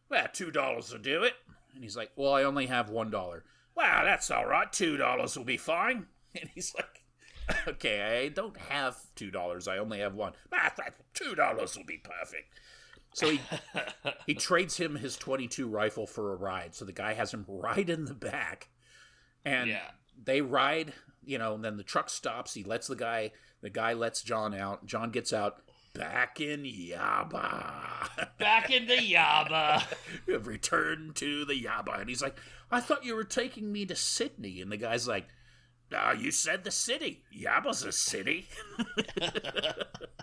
well, $2 will do it. And he's like, well, I only have $1. Well, that's all right. $2 will be fine. And he's like, okay, I don't have $2. I only have $1. $2 will be perfect. So he trades him his .22 rifle for a ride. So the guy has him right in the back, and they ride. And then the truck stops. He lets the guy lets John out. John gets out. Back in Yaba. Back in the Yaba. We've returned to the Yaba. And he's like, I thought you were taking me to Sydney. And the guy's like, you said the city. Yaba's a city.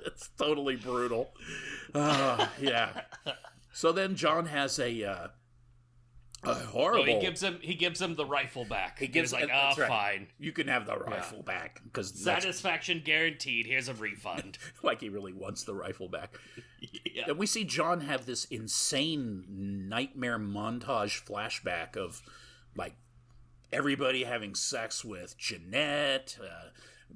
It's totally brutal. Yeah. So then John has a horrible. No, he gives him the rifle back. He's like, right. Fine, you can have the rifle back because satisfaction guaranteed. Here's a refund. Like he really wants the rifle back. Yeah. And we see John have this insane nightmare montage flashback of like everybody having sex with Jeanette,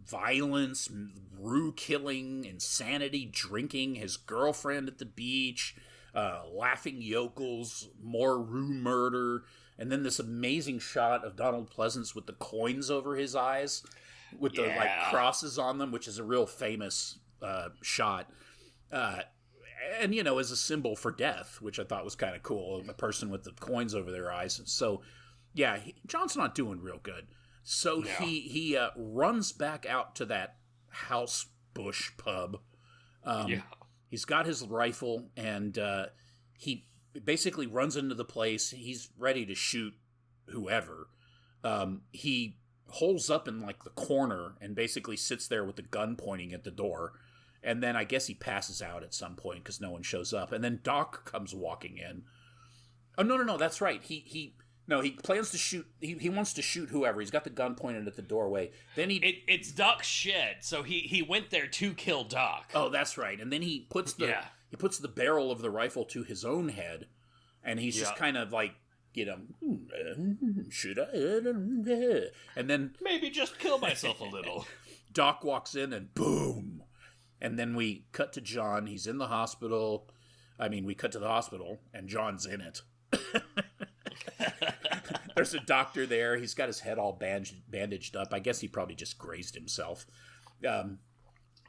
violence, Rue killing, insanity, drinking, his girlfriend at the beach. Laughing yokels, more Rue murder, and then this amazing shot of Donald Pleasance with the coins over his eyes, with the like crosses on them, which is a real famous shot, and as a symbol for death, which I thought was kind of cool. A person with the coins over their eyes. So, John's not doing real good. So he runs back out to that house bush pub. He's got his rifle, and he basically runs into the place. He's ready to shoot whoever. He holes up in, like, the corner and basically sits there with the gun pointing at the door. And then I guess he passes out at some point because no one shows up. And then Doc comes walking in. Oh, no, that's right. He plans to shoot. He wants to shoot whoever. He's got the gun pointed at the doorway. Then it's Doc's shed, so he went there to kill Doc. Oh, that's right. And then he puts the barrel of the rifle to his own head, and he's just kind of like, should I? And then maybe just kill myself a little. Doc walks in and boom. And then we cut to John. He's in the hospital. We cut to the hospital, and John's in it. There's a doctor there. He's got his head all bandaged up. I guess he probably just grazed himself.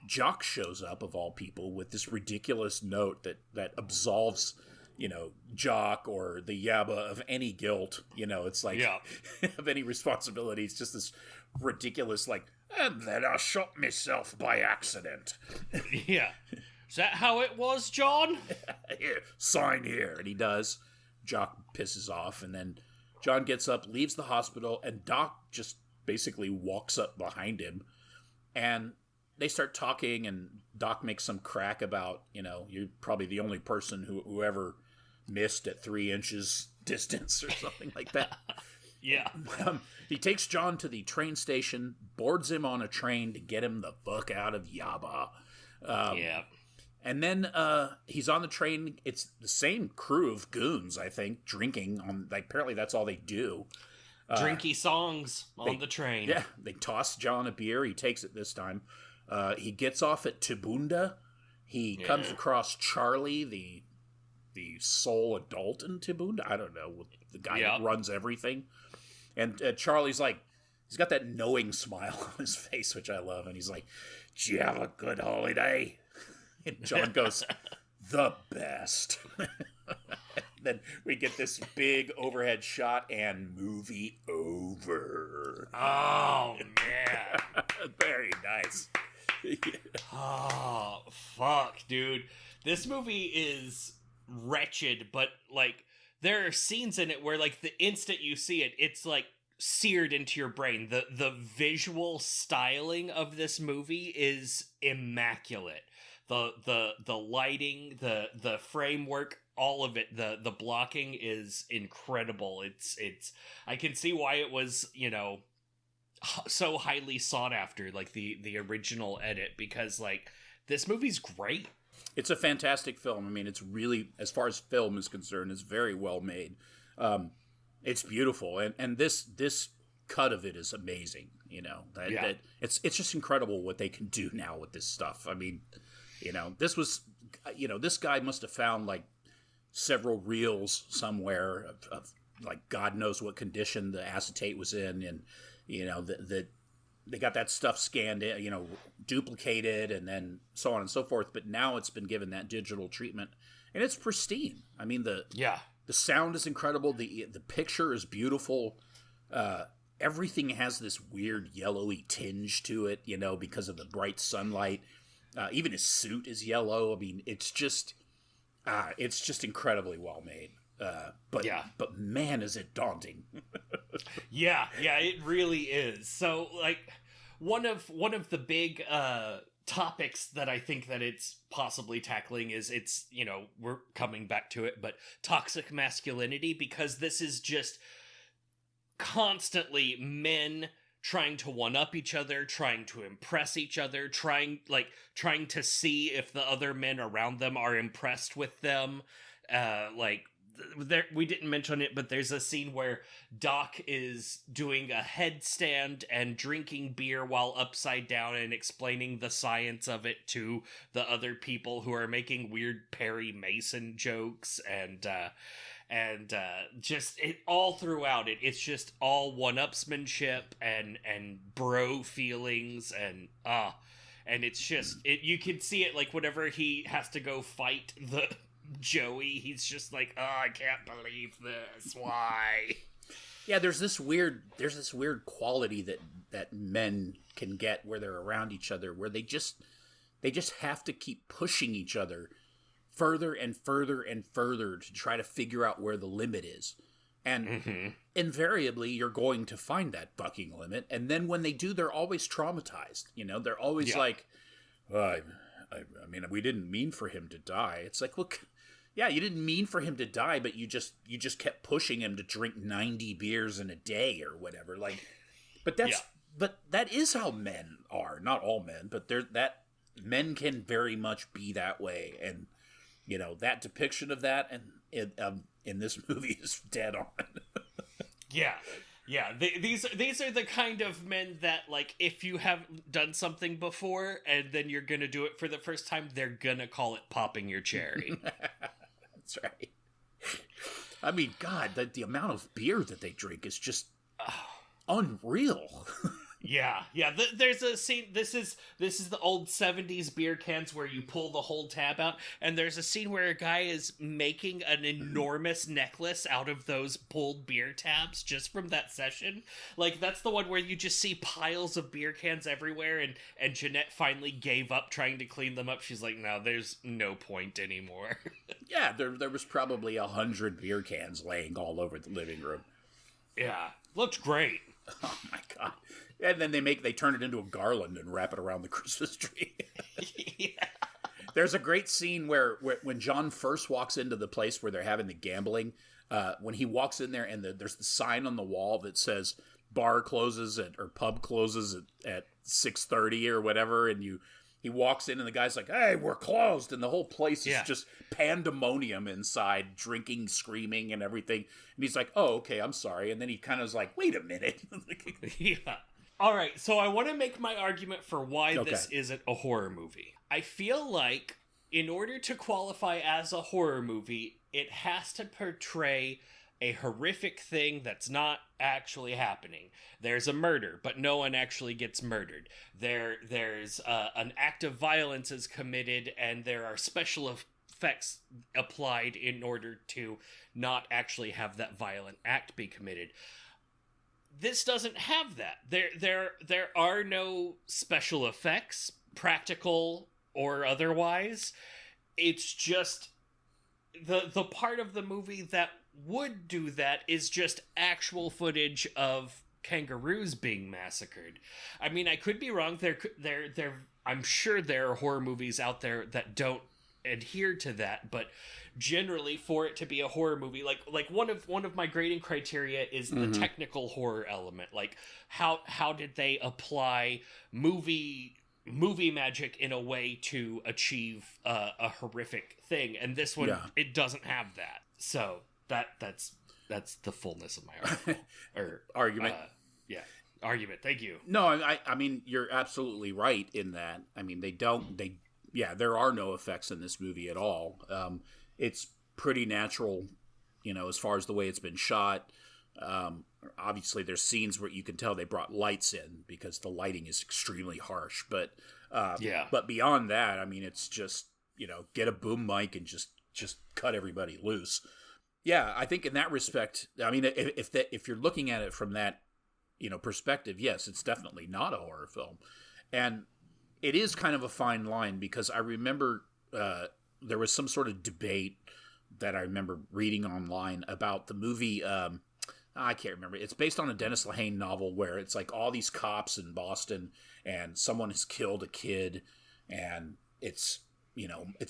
Jock shows up, of all people, with this ridiculous note that absolves, Jock or the Yaba of any guilt. It's like, of any responsibility. It's just this ridiculous, like, and then I shot myself by accident. Yeah. Is that how it was, John? Here, sign here. And he does. Jock pisses off, and then John gets up, leaves the hospital, and Doc just basically walks up behind him. And they start talking, and Doc makes some crack about, you're probably the only person who ever missed at 3 inches distance or something like that. Yeah. He takes John to the train station, boards him on a train to get him the fuck out of Yaba. And then he's on the train. It's the same crew of goons, I think, drinking. Apparently that's all they do. Drinky songs on the train. Yeah, they toss John a beer. He takes it this time. He gets off at Tibunda. He comes across Charlie, the sole adult in Tibunda. I don't know, the guy that runs everything. And Charlie's like, he's got that knowing smile on his face, which I love. And he's like, "Did you have a good holiday?" And John goes, "The best." Then we get this big overhead shot and movie over. Oh, man. Very nice. Oh, fuck, dude. This movie is wretched, but, like, there are scenes in it where, like, the instant you see it, it's, like, seared into your brain. The visual styling of this movie is immaculate. The lighting, the framework, all of it, the blocking is incredible. It's I can see why it was, you know, so highly sought after, like the original edit, because like this movie's great. It's a fantastic film. I mean, it's really, as far as film is concerned, it's very well made. It's beautiful, and this cut of it is amazing. You know, that it's just incredible what they can do now with this stuff. I mean, you know, this guy must have found like several reels somewhere of like God knows what condition the acetate was in, and you know that they got that stuff scanned in, you know, duplicated, and then so on and so forth. But now it's been given that digital treatment, and it's pristine. I mean, the sound is incredible. The picture is beautiful. Everything has this weird yellowy tinge to it, you know, because of the bright sunlight. Even his suit is yellow. I mean, it's just incredibly well made. But man, is it daunting. yeah, it really is. So, like, one of the big topics that I think that it's possibly tackling is, it's, you know, we're coming back to it, but toxic masculinity, because this is just constantly men trying to one-up each other, trying to impress each other, trying to see if the other men around them are impressed with them. We didn't mention it, but there's a scene where Doc is doing a headstand and drinking beer while upside down and explaining the science of it to the other people who are making weird Perry Mason jokes, and just it all throughout it. It's just all one-upsmanship and bro feelings, and it's just you can see it, like whenever he has to go fight the Joey, he's just like, "Oh, I can't believe this. Why?" Yeah, there's this weird quality that men can get where they're around each other, where they just have to keep pushing each other further and further and further to try to figure out where the limit is. And invariably, you're going to find that fucking limit. And then when they do, they're always traumatized. You know, they're always like, I mean, we didn't mean for him to die. It's like, look, yeah, you didn't mean for him to die, but you just kept pushing him to drink 90 beers in a day or whatever. Like, but that is how men are. Not all men, but men can very much be that way. And, you know, that depiction of that in this movie is dead on. Yeah. These are the kind of men that, like, if you have done something before and then you're gonna do it for the first time, they're gonna call it popping your cherry. That's right. I mean, God, the amount of beer that they drink is just unreal. Yeah. There's a scene. This is the old 70s beer cans where you pull the whole tab out, and there's a scene where a guy is making an enormous necklace out of those pulled beer tabs just from that session. Like, that's the one where you just see piles of beer cans everywhere, and Jeanette finally gave up trying to clean them up. She's like, "No, there's no point anymore." Yeah, there was probably 100 beer cans laying all over the living room. Yeah, looked great. Oh my God. And then they turn it into a garland and wrap it around the Christmas tree. Yeah. There's a great scene where when John first walks into the place where they're having the gambling, when he walks in there and there's the sign on the wall that says bar closes or pub closes at 6:30 or whatever, and he walks in and the guy's like, "Hey, we're closed," and the whole place is just pandemonium inside, drinking, screaming, and everything. And he's like, "Oh, okay, I'm sorry." And then he kind of is like, "Wait a minute." Yeah. All right, so I want to make my argument for why Okay. this isn't a horror movie. I feel like in order to qualify as a horror movie, it has to portray a horrific thing that's not actually happening. There's a murder, but no one actually gets murdered. There's an act of violence is committed, and there are special effects applied in order to not actually have that violent act be committed. This doesn't have that. There are no special effects, practical or otherwise. It's just the part of the movie that would do that is just actual footage of kangaroos being massacred. I mean, I could be wrong. I'm sure there are horror movies out there that don't adhere to that, but generally for it to be a horror movie, like one of my grading criteria is the technical horror element. Like how did they apply movie magic in a way to achieve a horrific thing, and this one it doesn't have that. So that's the fullness of my article or argument. Argument. Thank you. No, I mean you're absolutely right in that. I mean there are no effects in this movie at all. It's pretty natural, as far as the way it's been shot. Obviously, there's scenes where you can tell they brought lights in because the lighting is extremely harsh. But but beyond that, I mean, it's just get a boom mic and just cut everybody loose. Yeah, I think in that respect, I mean, if you're looking at it from that perspective, yes, it's definitely not a horror film, and it is kind of a fine line because I remember there was some sort of debate that I remember reading online about the movie. I can't remember. It's based on a Dennis Lehane novel where it's like all these cops in Boston and someone has killed a kid, and it's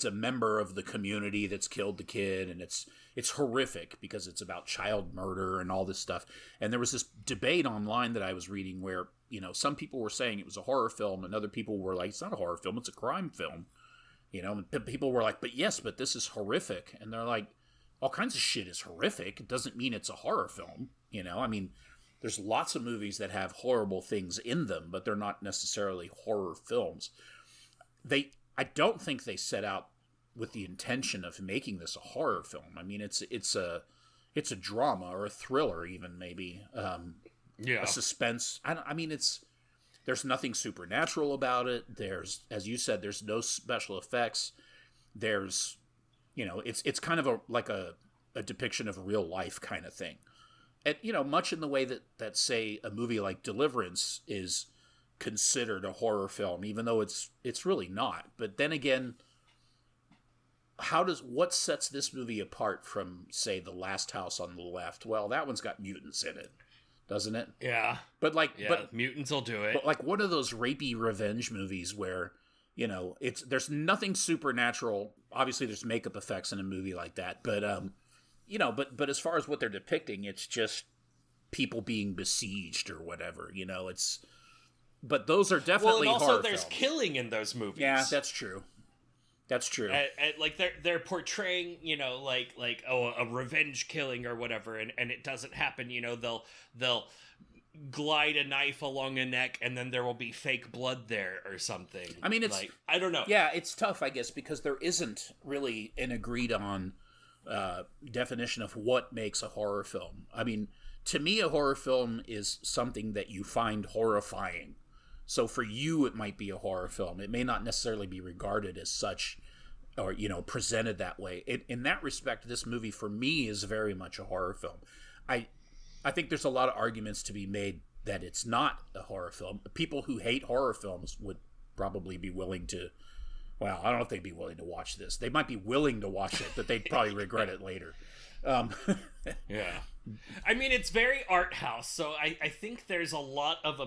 a member of the community that's killed the kid, and it's horrific because it's about child murder and all this stuff. And there was this debate online that I was reading where some people were saying it was a horror film, and other people were like, it's not a horror film, it's a crime film. And people were like, but this is horrific. And they're like, all kinds of shit is horrific. It doesn't mean it's a horror film. I mean, there's lots of movies that have horrible things in them, but they're not necessarily horror films. I don't think they set out with the intention of making this a horror film. I mean, it's a drama or a thriller, even maybe. A suspense. There's nothing supernatural about it. There's, as you said, there's no special effects. There's, it's kind of like a depiction of real life kind of thing. And, much in the way that say a movie like Deliverance is considered a horror film, even though it's really not. But then again, what sets this movie apart from, say, The Last House on the Left? Well, that one's got mutants in it, doesn't it? Yeah. But mutants will do it. But like one of those rapey revenge movies where, there's nothing supernatural. Obviously there's makeup effects in a movie like that, but but as far as what they're depicting, it's just people being besieged or whatever, but those are definitely and also horror there's films. Killing in those movies. Yeah, that's true. That's true. Like they're portraying, a revenge killing or whatever, and it doesn't happen. They'll glide a knife along a neck, and then there will be fake blood there or something. I mean, it's I don't know. Yeah, it's tough, I guess, because there isn't really an agreed on definition of what makes a horror film. I mean, to me, a horror film is something that you find horrifying. So for you, it might be a horror film. It may not necessarily be regarded as such or, presented that way. In that respect, this movie, for me, is very much a horror film. I think there's a lot of arguments to be made that it's not a horror film. People who hate horror films would probably be willing to... Well, I don't know if they'd be willing to watch this. They might be willing to watch it, but they'd probably regret it later. Yeah. I mean, it's very art house, so I think there's a lot of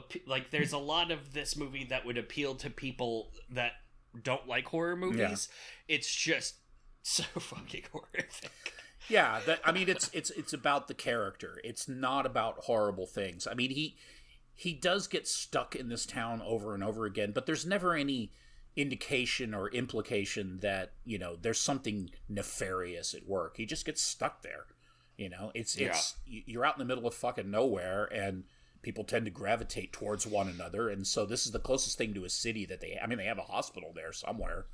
there's a lot of this movie that would appeal to people that don't like horror movies. Yeah. It's just so fucking horrific. Yeah, it's about the character. It's not about horrible things. I mean, he does get stuck in this town over and over again, but there's never any indication or implication that there's something nefarious at work. He just gets stuck there. You're out in the middle of fucking nowhere, and people tend to gravitate towards one another, and so this is the closest thing to a city that they have a hospital there somewhere.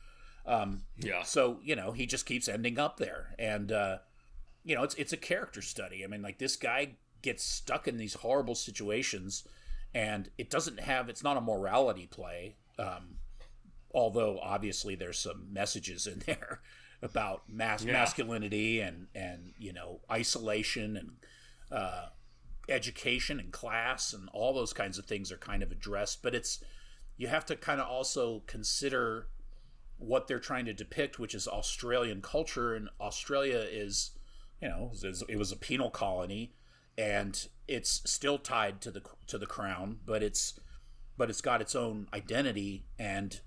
So he just keeps ending up there, and it's a character study. I mean, like, this guy gets stuck in these horrible situations, and it's not a morality play, although obviously there's some messages in there about masculinity and isolation and education and class, and all those kinds of things are kind of addressed. But you have to kind of also consider what they're trying to depict, which is Australian culture. And Australia is, it was a penal colony, and it's still tied to the crown, but it's got its own identity. And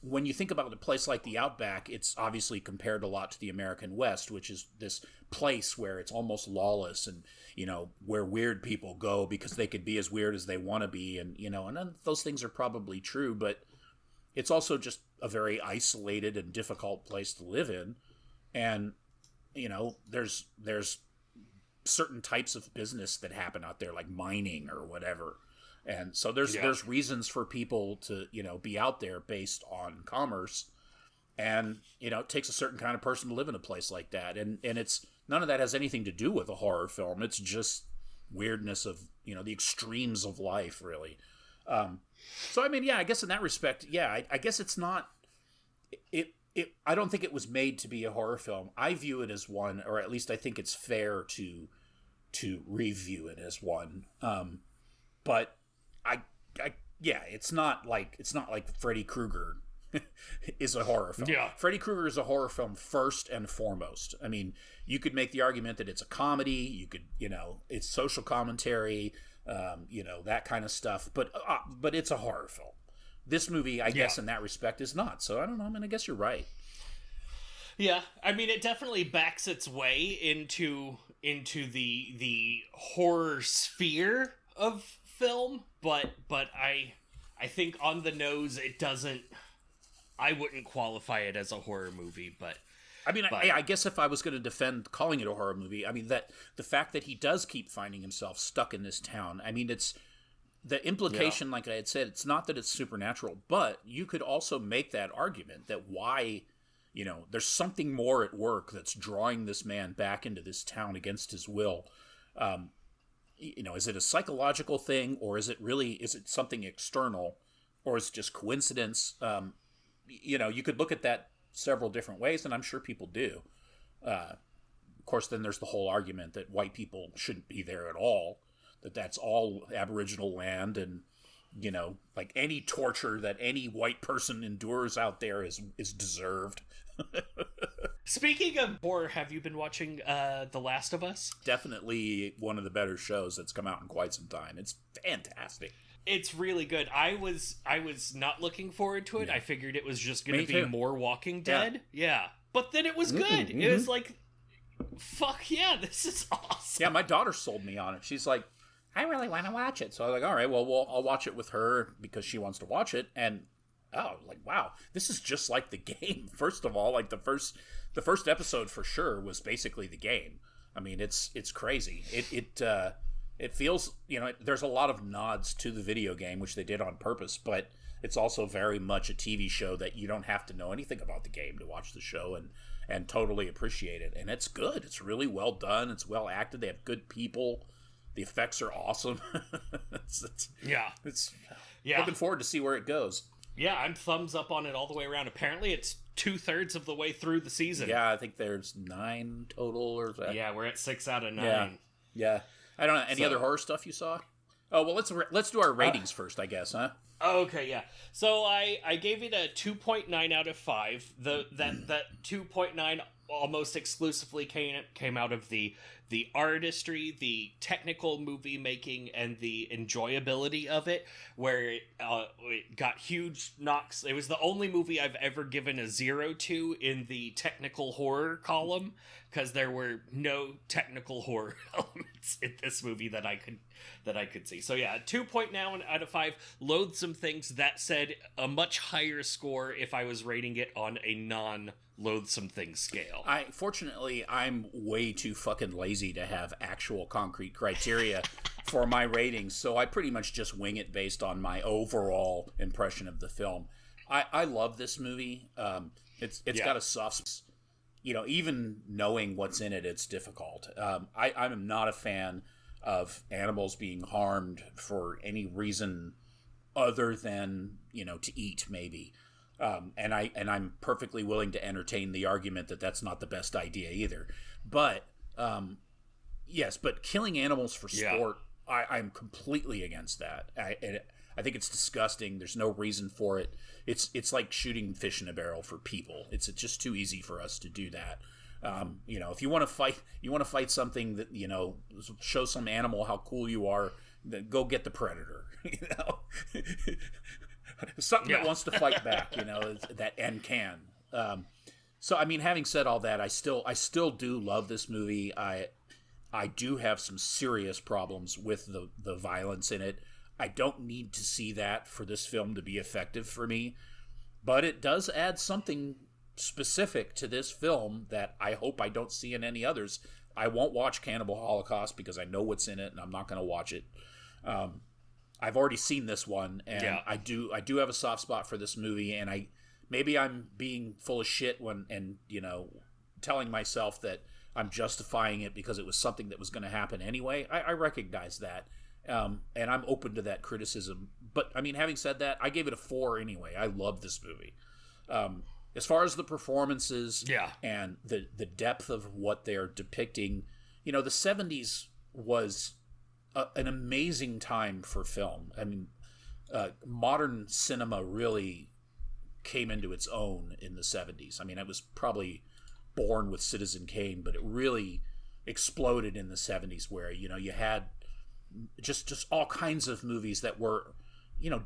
when you think about a place like the Outback, it's obviously compared a lot to the American West, which is this place where it's almost lawless, and where weird people go because they could be as weird as they want to be, and and those things are probably true, but it's also just a very isolated and difficult place to live in. And there's certain types of business that happen out there, like mining or whatever. And so there's reasons for people to, be out there based on commerce. And, it takes a certain kind of person to live in a place like that. And it's none of that has anything to do with a horror film. It's just weirdness of, the extremes of life, really. So, I mean, I guess in that respect, I guess it's not... I don't think it was made to be a horror film. I view it as one, or at least I think it's fair to review it as one. But it's not like Freddy Krueger is a horror film. Yeah. Freddy Krueger is a horror film first and foremost. I mean, you could make the argument that it's a comedy. You could, it's social commentary, that kind of stuff. But it's a horror film. This movie, I guess, in that respect, is not. So I don't know. I mean, I guess you're right. Yeah, I mean, it definitely backs its way into the horror sphere of film, but I think on the nose it doesn't. I wouldn't qualify it as a horror movie, but I mean, I guess if I was going to defend calling it a horror movie, I mean, that the fact that he does keep finding himself stuck in this town. I mean, it's the implication, like I had said, it's not that it's supernatural, but you could also make that argument that why, there's something more at work that's drawing this man back into this town against his will. Is it a psychological thing, or is it something external, or is it just coincidence? You could look at that several different ways, and I'm sure people do. Of course, then there's the whole argument that white people shouldn't be there at all, that's all Aboriginal land, and, like any torture that any white person endures out there is deserved. Speaking of horror, have you been watching The Last of Us? Definitely one of the better shows that's come out in quite some time. It's fantastic. It's really good. I was not looking forward to it. Yeah. I figured it was just going to be more Walking Dead. Yeah. But then it was good. Mm-hmm. It was like, fuck yeah, this is awesome. Yeah, my daughter sold me on it. She's like, I really want to watch it. So I was like, all right, well, I'll watch it with her because she wants to watch it. And, wow, this is just like the game. First of all, like the first episode for sure was basically the game. I mean, it's crazy. It feels, there's a lot of nods to the video game, which they did on purpose, but it's also very much a TV show that you don't have to know anything about the game to watch the show and totally appreciate it. And it's good. It's really well done. It's well acted. They have good people. The effects are awesome. Looking forward to see where it goes. Yeah, I'm thumbs up on it all the way around. Apparently, it's 2/3 of the way through the season. Yeah, I think there's 9 total or that. Yeah, we're at 6 out of 9. Yeah. I don't know. Any other horror stuff you saw? Oh, well, let's do our ratings first, I guess, huh? Okay, yeah. So I gave it a 2.9 out of 5. That 2.9 almost exclusively came out of the artistry, the technical movie making, and the enjoyability of it, where it got huge knocks. It was the only movie I've ever given a 0 to in the technical horror column, because there were no technical horror elements in this movie that I could see. So yeah, 2.9 out of 5. Loathsome Things. That said, a much higher score if I was rating it on a non-Loathsome Things scale. Fortunately, I'm way too fucking lazy easy to have actual concrete criteria for my ratings, so I pretty much just wing it based on my overall impression of the film. I love this movie. It's got a soft, even knowing what's in it, it's difficult. I'm not a fan of animals being harmed for any reason other than, to eat, maybe. And I'm perfectly willing to entertain the argument that that's not the best idea either. But yes, but killing animals for sport, I'm completely against that. I think it's disgusting. There's no reason for it. It's like shooting fish in a barrel for people. It's just too easy for us to do that. If you want to fight something that, show some animal how cool you are, then go get the predator. Something that wants to fight back. That and can. So I mean, having said all that, I still do love this movie. I do have some serious problems with the violence in it. I don't need to see that for this film to be effective for me, but it does add something specific to this film that I hope I don't see in any others. I won't watch Cannibal Holocaust because I know what's in it and I'm not going to watch it. I've already seen this one, and I do have a soft spot for this movie, and maybe I'm being full of shit telling myself that I'm justifying it because it was something that was going to happen anyway. I recognize that. And I'm open to that criticism. But, I mean, having said that, I gave it a 4 anyway. I love this movie. As far as the performances and the depth of what they're depicting, the 70s was an amazing time for film. I mean, modern cinema really came into its own in the 70s. I mean, it was probably born with Citizen Kane, but it really exploded in the 70s where, you had just all kinds of movies that were,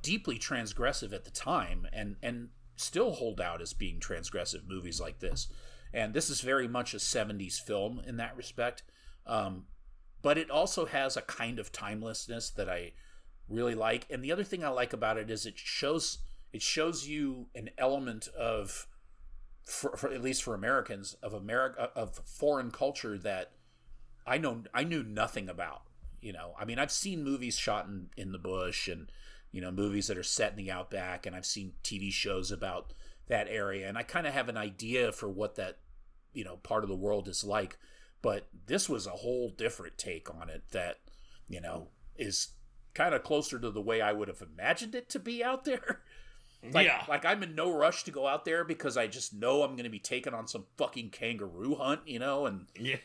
deeply transgressive at the time and still hold out as being transgressive movies like this. And this is very much a 70s film in that respect. But it also has a kind of timelessness that I really like. And the other thing I like about it is it shows you an element of, for at least for Americans, of foreign culture that I knew nothing about. I mean, I've seen movies shot in the bush and, movies that are set in the outback, and I've seen TV shows about that area, and I kind of have an idea for what that, part of the world is like. But this was a whole different take on it that, is kind of closer to the way I would have imagined it to be out there. Like I'm in no rush to go out there because I just know I'm going to be taken on some fucking kangaroo hunt, and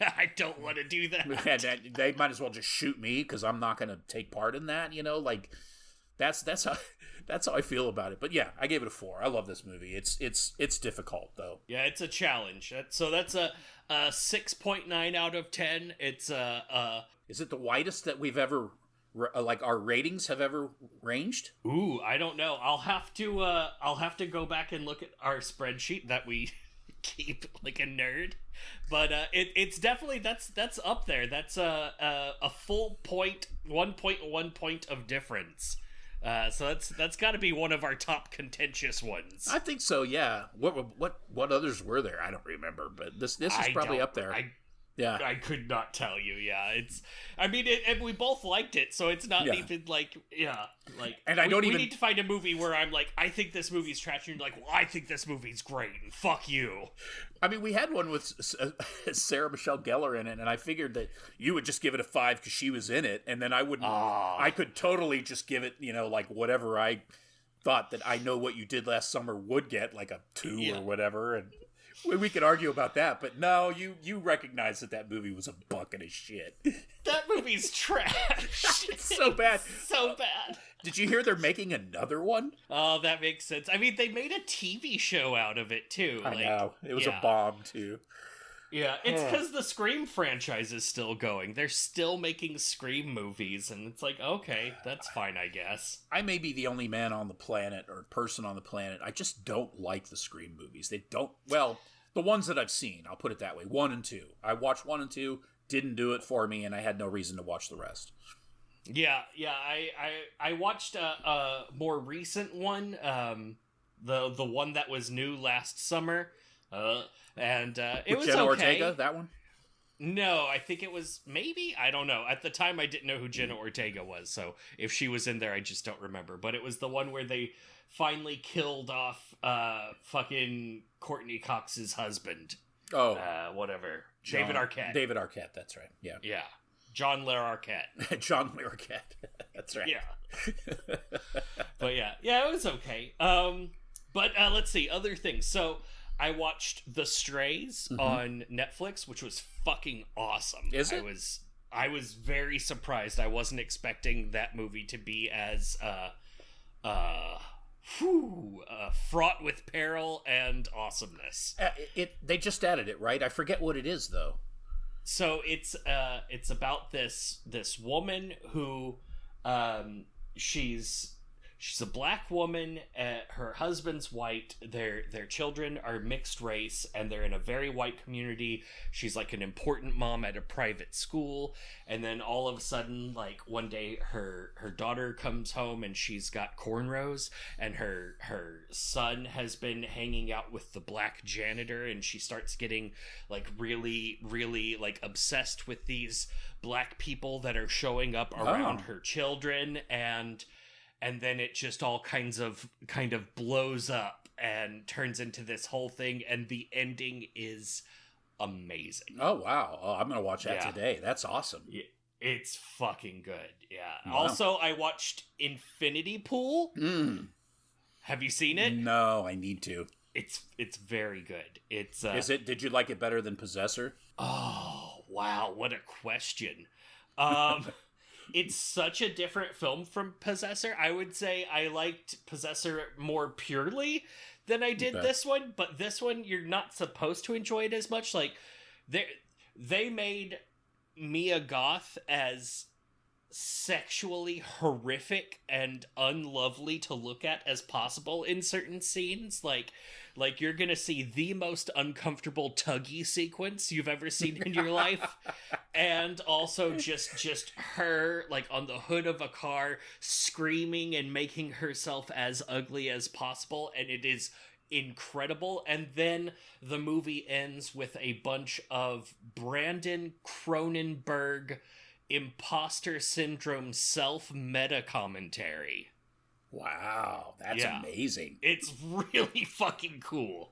I don't want to do that. And they might as well just shoot me because I'm not going to take part in that, like that's how I feel about it. But yeah, I gave it a 4. I love this movie. It's difficult though. Yeah, it's a challenge. So that's a 6.9 out of 10. It's Is it the widest that we've ever? Like our ratings have ever ranged? Ooh, I don't know. I'll have to go back and look at our spreadsheet that we keep like a nerd. But it's definitely that's up there. That's a full 1.1 point of difference. So that's got to be one of our top contentious ones. I think so. Yeah. What others were there? I don't remember, but this is probably up there. Yeah, I could not tell you. Yeah, and we both liked it, so it's not even like, and we need to find a movie where I'm like, I think this movie's trash, and you're like, well, I think this movie's great, and fuck you. I mean, we had one with Sarah Michelle Gellar in it, and I figured that you would just give it a 5 because she was in it, and then I wouldn't. I could totally just give it, like whatever I thought that I Know What You Did Last Summer would get, like a 2 or whatever, and we could argue about that, but no, you recognize that movie was a bucket of shit. That movie's trash. It's so bad. So bad. Did you hear they're making another one? Oh, that makes sense. I mean, they made a TV show out of it, too. I know. It was a bomb, too. Yeah, it's because the Scream franchise is still going. They're still making Scream movies, and it's like, okay, that's fine, I guess. I may be the only man on the planet, or person on the planet. I just don't like the Scream movies. They don't, the ones that I've seen, I'll put it that way, 1 and 2. I watched 1 and 2, didn't do it for me, and I had no reason to watch the rest. Yeah, I watched a more recent one, the one that was new last summer, and it was Jenna okay. Ortega, that one? No, I think it was maybe, I don't know. At the time, I didn't know who Jenna Ortega was, so if she was in there, I just don't remember. But it was the one where they finally killed off fucking Courtney Cox's husband. Oh, whatever. David Arquette. David Arquette, that's right. Yeah. Yeah. John Lair Arquette. John Lair Arquette. That's right. Yeah. But yeah, it was okay. But let's see, other things. So I watched The Strays on Netflix, which was fucking awesome. Is it? I was very surprised. I wasn't expecting that movie to be as fraught with peril and awesomeness. They just added it, right? I forget what it is, though. So it's about this woman who she's a black woman. Her husband's white. Their children are mixed race, and they're in a very white community. She's like an important mom at a private school, and then all of a sudden, like one day, her daughter comes home and she's got cornrows, and her son has been hanging out with the black janitor, and she starts getting like really, really like obsessed with these black people that are showing up around her children, and then it just all kind of blows up and turns into this whole thing, and the ending is amazing. Oh, wow. Oh, I'm going to watch that today. That's awesome. Yeah, it's fucking good. Yeah. Wow. Also, I watched Infinity Pool. Have you seen it? No, I need to. It's very good. It's Did you like it better than Possessor? Oh, wow. What a question. It's such a different film from Possessor. I would say I liked Possessor more purely than I did this one, but this one you're not supposed to enjoy it as much. Like they made Mia Goth as sexually horrific and unlovely to look at as possible in certain scenes. Like you're gonna see the most uncomfortable tuggy sequence you've ever seen in your life, and also just her like on the hood of a car screaming and making herself as ugly as possible, and it is incredible. And then the movie ends with a bunch of Brandon Cronenberg imposter syndrome self-meta commentary. Wow, that's amazing. It's really fucking cool.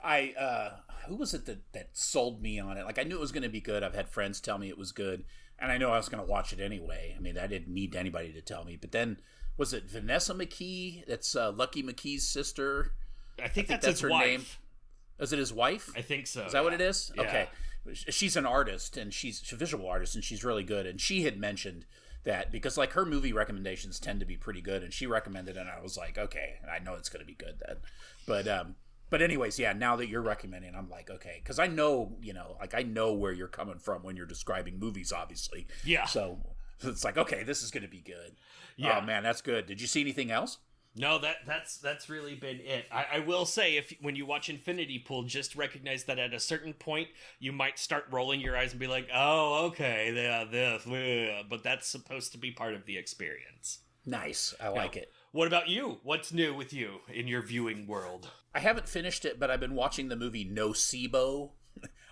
Who was it that sold me on it? Like, I knew it was going to be good. I've had friends tell me it was good, and I know I was going to watch it anyway. I mean, I didn't need anybody to tell me. But then, was it Vanessa McKee? That's Lucky McKee's sister. I think that's his wife. Name. Is it his wife? I think so. Is that what it is? Yeah. Okay. She's an artist, and she's a visual artist, and she's really good. And she had mentioned that because like her movie recommendations tend to be pretty good, and she recommended it, and I was like, okay, I know it's going to be good then. But anyways, yeah, now that you're recommending, I'm like, okay, because I know, I know where you're coming from when you're describing movies, obviously. Yeah. So it's like, okay, this is going to be good. Yeah. Oh man, that's good. Did you see anything else? No, that's really been it. I will say, when you watch Infinity Pool, just recognize that at a certain point, you might start rolling your eyes and be like, oh, okay, this, but that's supposed to be part of the experience. Nice. I like it. What about you? What's new with you in your viewing world? I haven't finished it, but I've been watching the movie Nocebo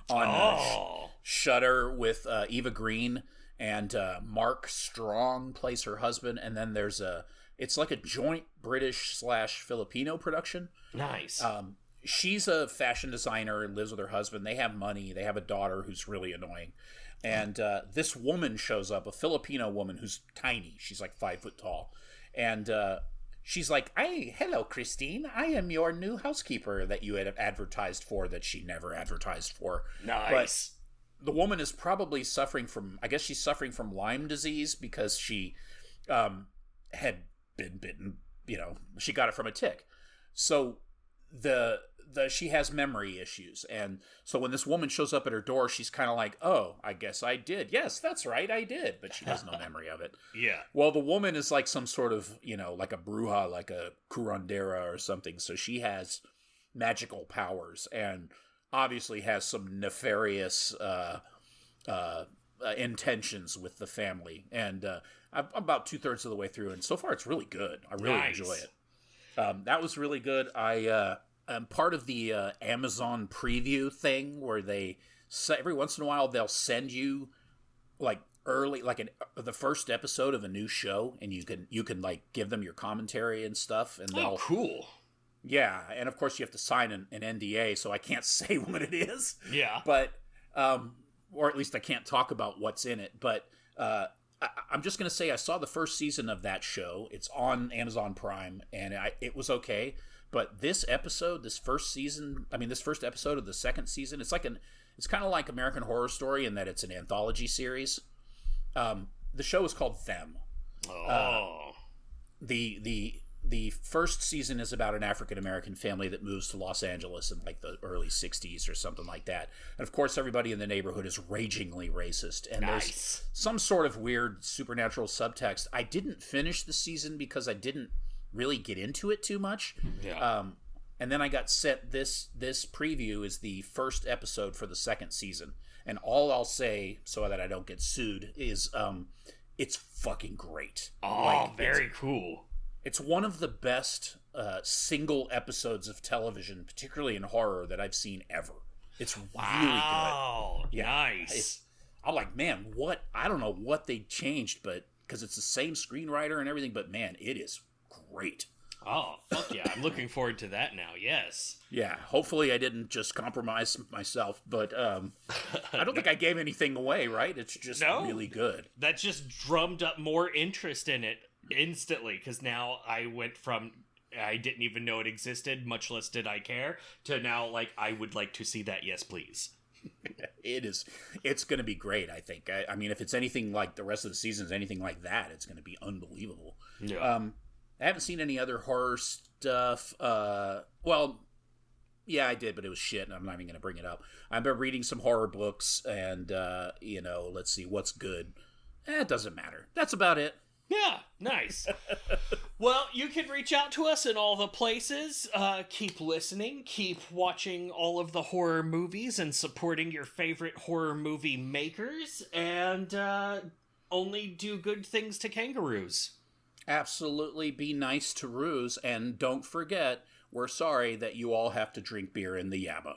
on Shudder with Eva Green, and Mark Strong plays her husband, and then there's it's like a joint British/Filipino production. Nice. She's a fashion designer and lives with her husband. They have money. They have a daughter who's really annoying. And this woman shows up, a Filipino woman who's tiny. She's like 5 foot tall. And she's like, hello, Christine. I am your new housekeeper that you had advertised for that she never advertised for. Nice. But the woman is probably suffering from, I guess she's suffering from Lyme disease because she had been bitten, she got it from a tick. So she has memory issues, and so when this woman shows up at her door, she's kind of like, oh, I guess I did. Yes, that's right, I did. But she has no memory of it. Yeah. Well, the woman is like some sort of, like a bruja, like a curandera or something. So she has magical powers and obviously has some nefarious intentions with the family. And I'm about 2/3 of the way through, and so far it's really good. I really enjoy it. That was really good. I'm part of the Amazon preview thing where they So every once in a while, they'll send you like early, like the first episode of a new show, and you can like give them your commentary and stuff, and they'll cool. Yeah, and of course you have to sign an NDA, so I can't say what it is. Yeah, but or at least I can't talk about what's in it. But I'm just gonna say I saw the first season of that show. It's on Amazon Prime, and it was okay. But this first episode of the second season, it's kind of like American Horror Story in that it's an anthology series. The show is called Them. The first season is about an African American family that moves to Los Angeles in like the early 60s or something like that. And of course, everybody in the neighborhood is ragingly racist. And there's some sort of weird supernatural subtext. I didn't finish the season because I didn't really get into it too much. Yeah. And then I got sent this preview is the first episode for the second season. And all I'll say, so that I don't get sued, is it's fucking great. Oh, very cool. It's one of the best single episodes of television, particularly in horror, that I've seen ever. It's really good. Yeah, nice. I'm like, man, what? I don't know what they changed, but because it's the same screenwriter and everything, but man, it is great. Oh, fuck yeah. I'm looking forward to that now, yes. Yeah, hopefully I didn't just compromise myself, but I don't think I gave anything away, right? It's just really good. That just drummed up more interest in it instantly, because now I went from I didn't even know it existed, much less did I care, to now like I would like to see that, yes please. It's going to be great, I think. I mean, if it's anything like the rest of the seasons, anything like that, it's going to be unbelievable. Yeah. I haven't seen any other horror stuff. Well, yeah, I did, but it was shit, and I'm not even going to bring it up. I've been reading some horror books, and let's see what's good. It doesn't matter. That's about it. Yeah, nice. Well, you can reach out to us in all the places. Keep listening, keep watching all of the horror movies and supporting your favorite horror movie makers, and only do good things to kangaroos. Absolutely be nice to roos, and don't forget, we're sorry that you all have to drink beer in the Yabba.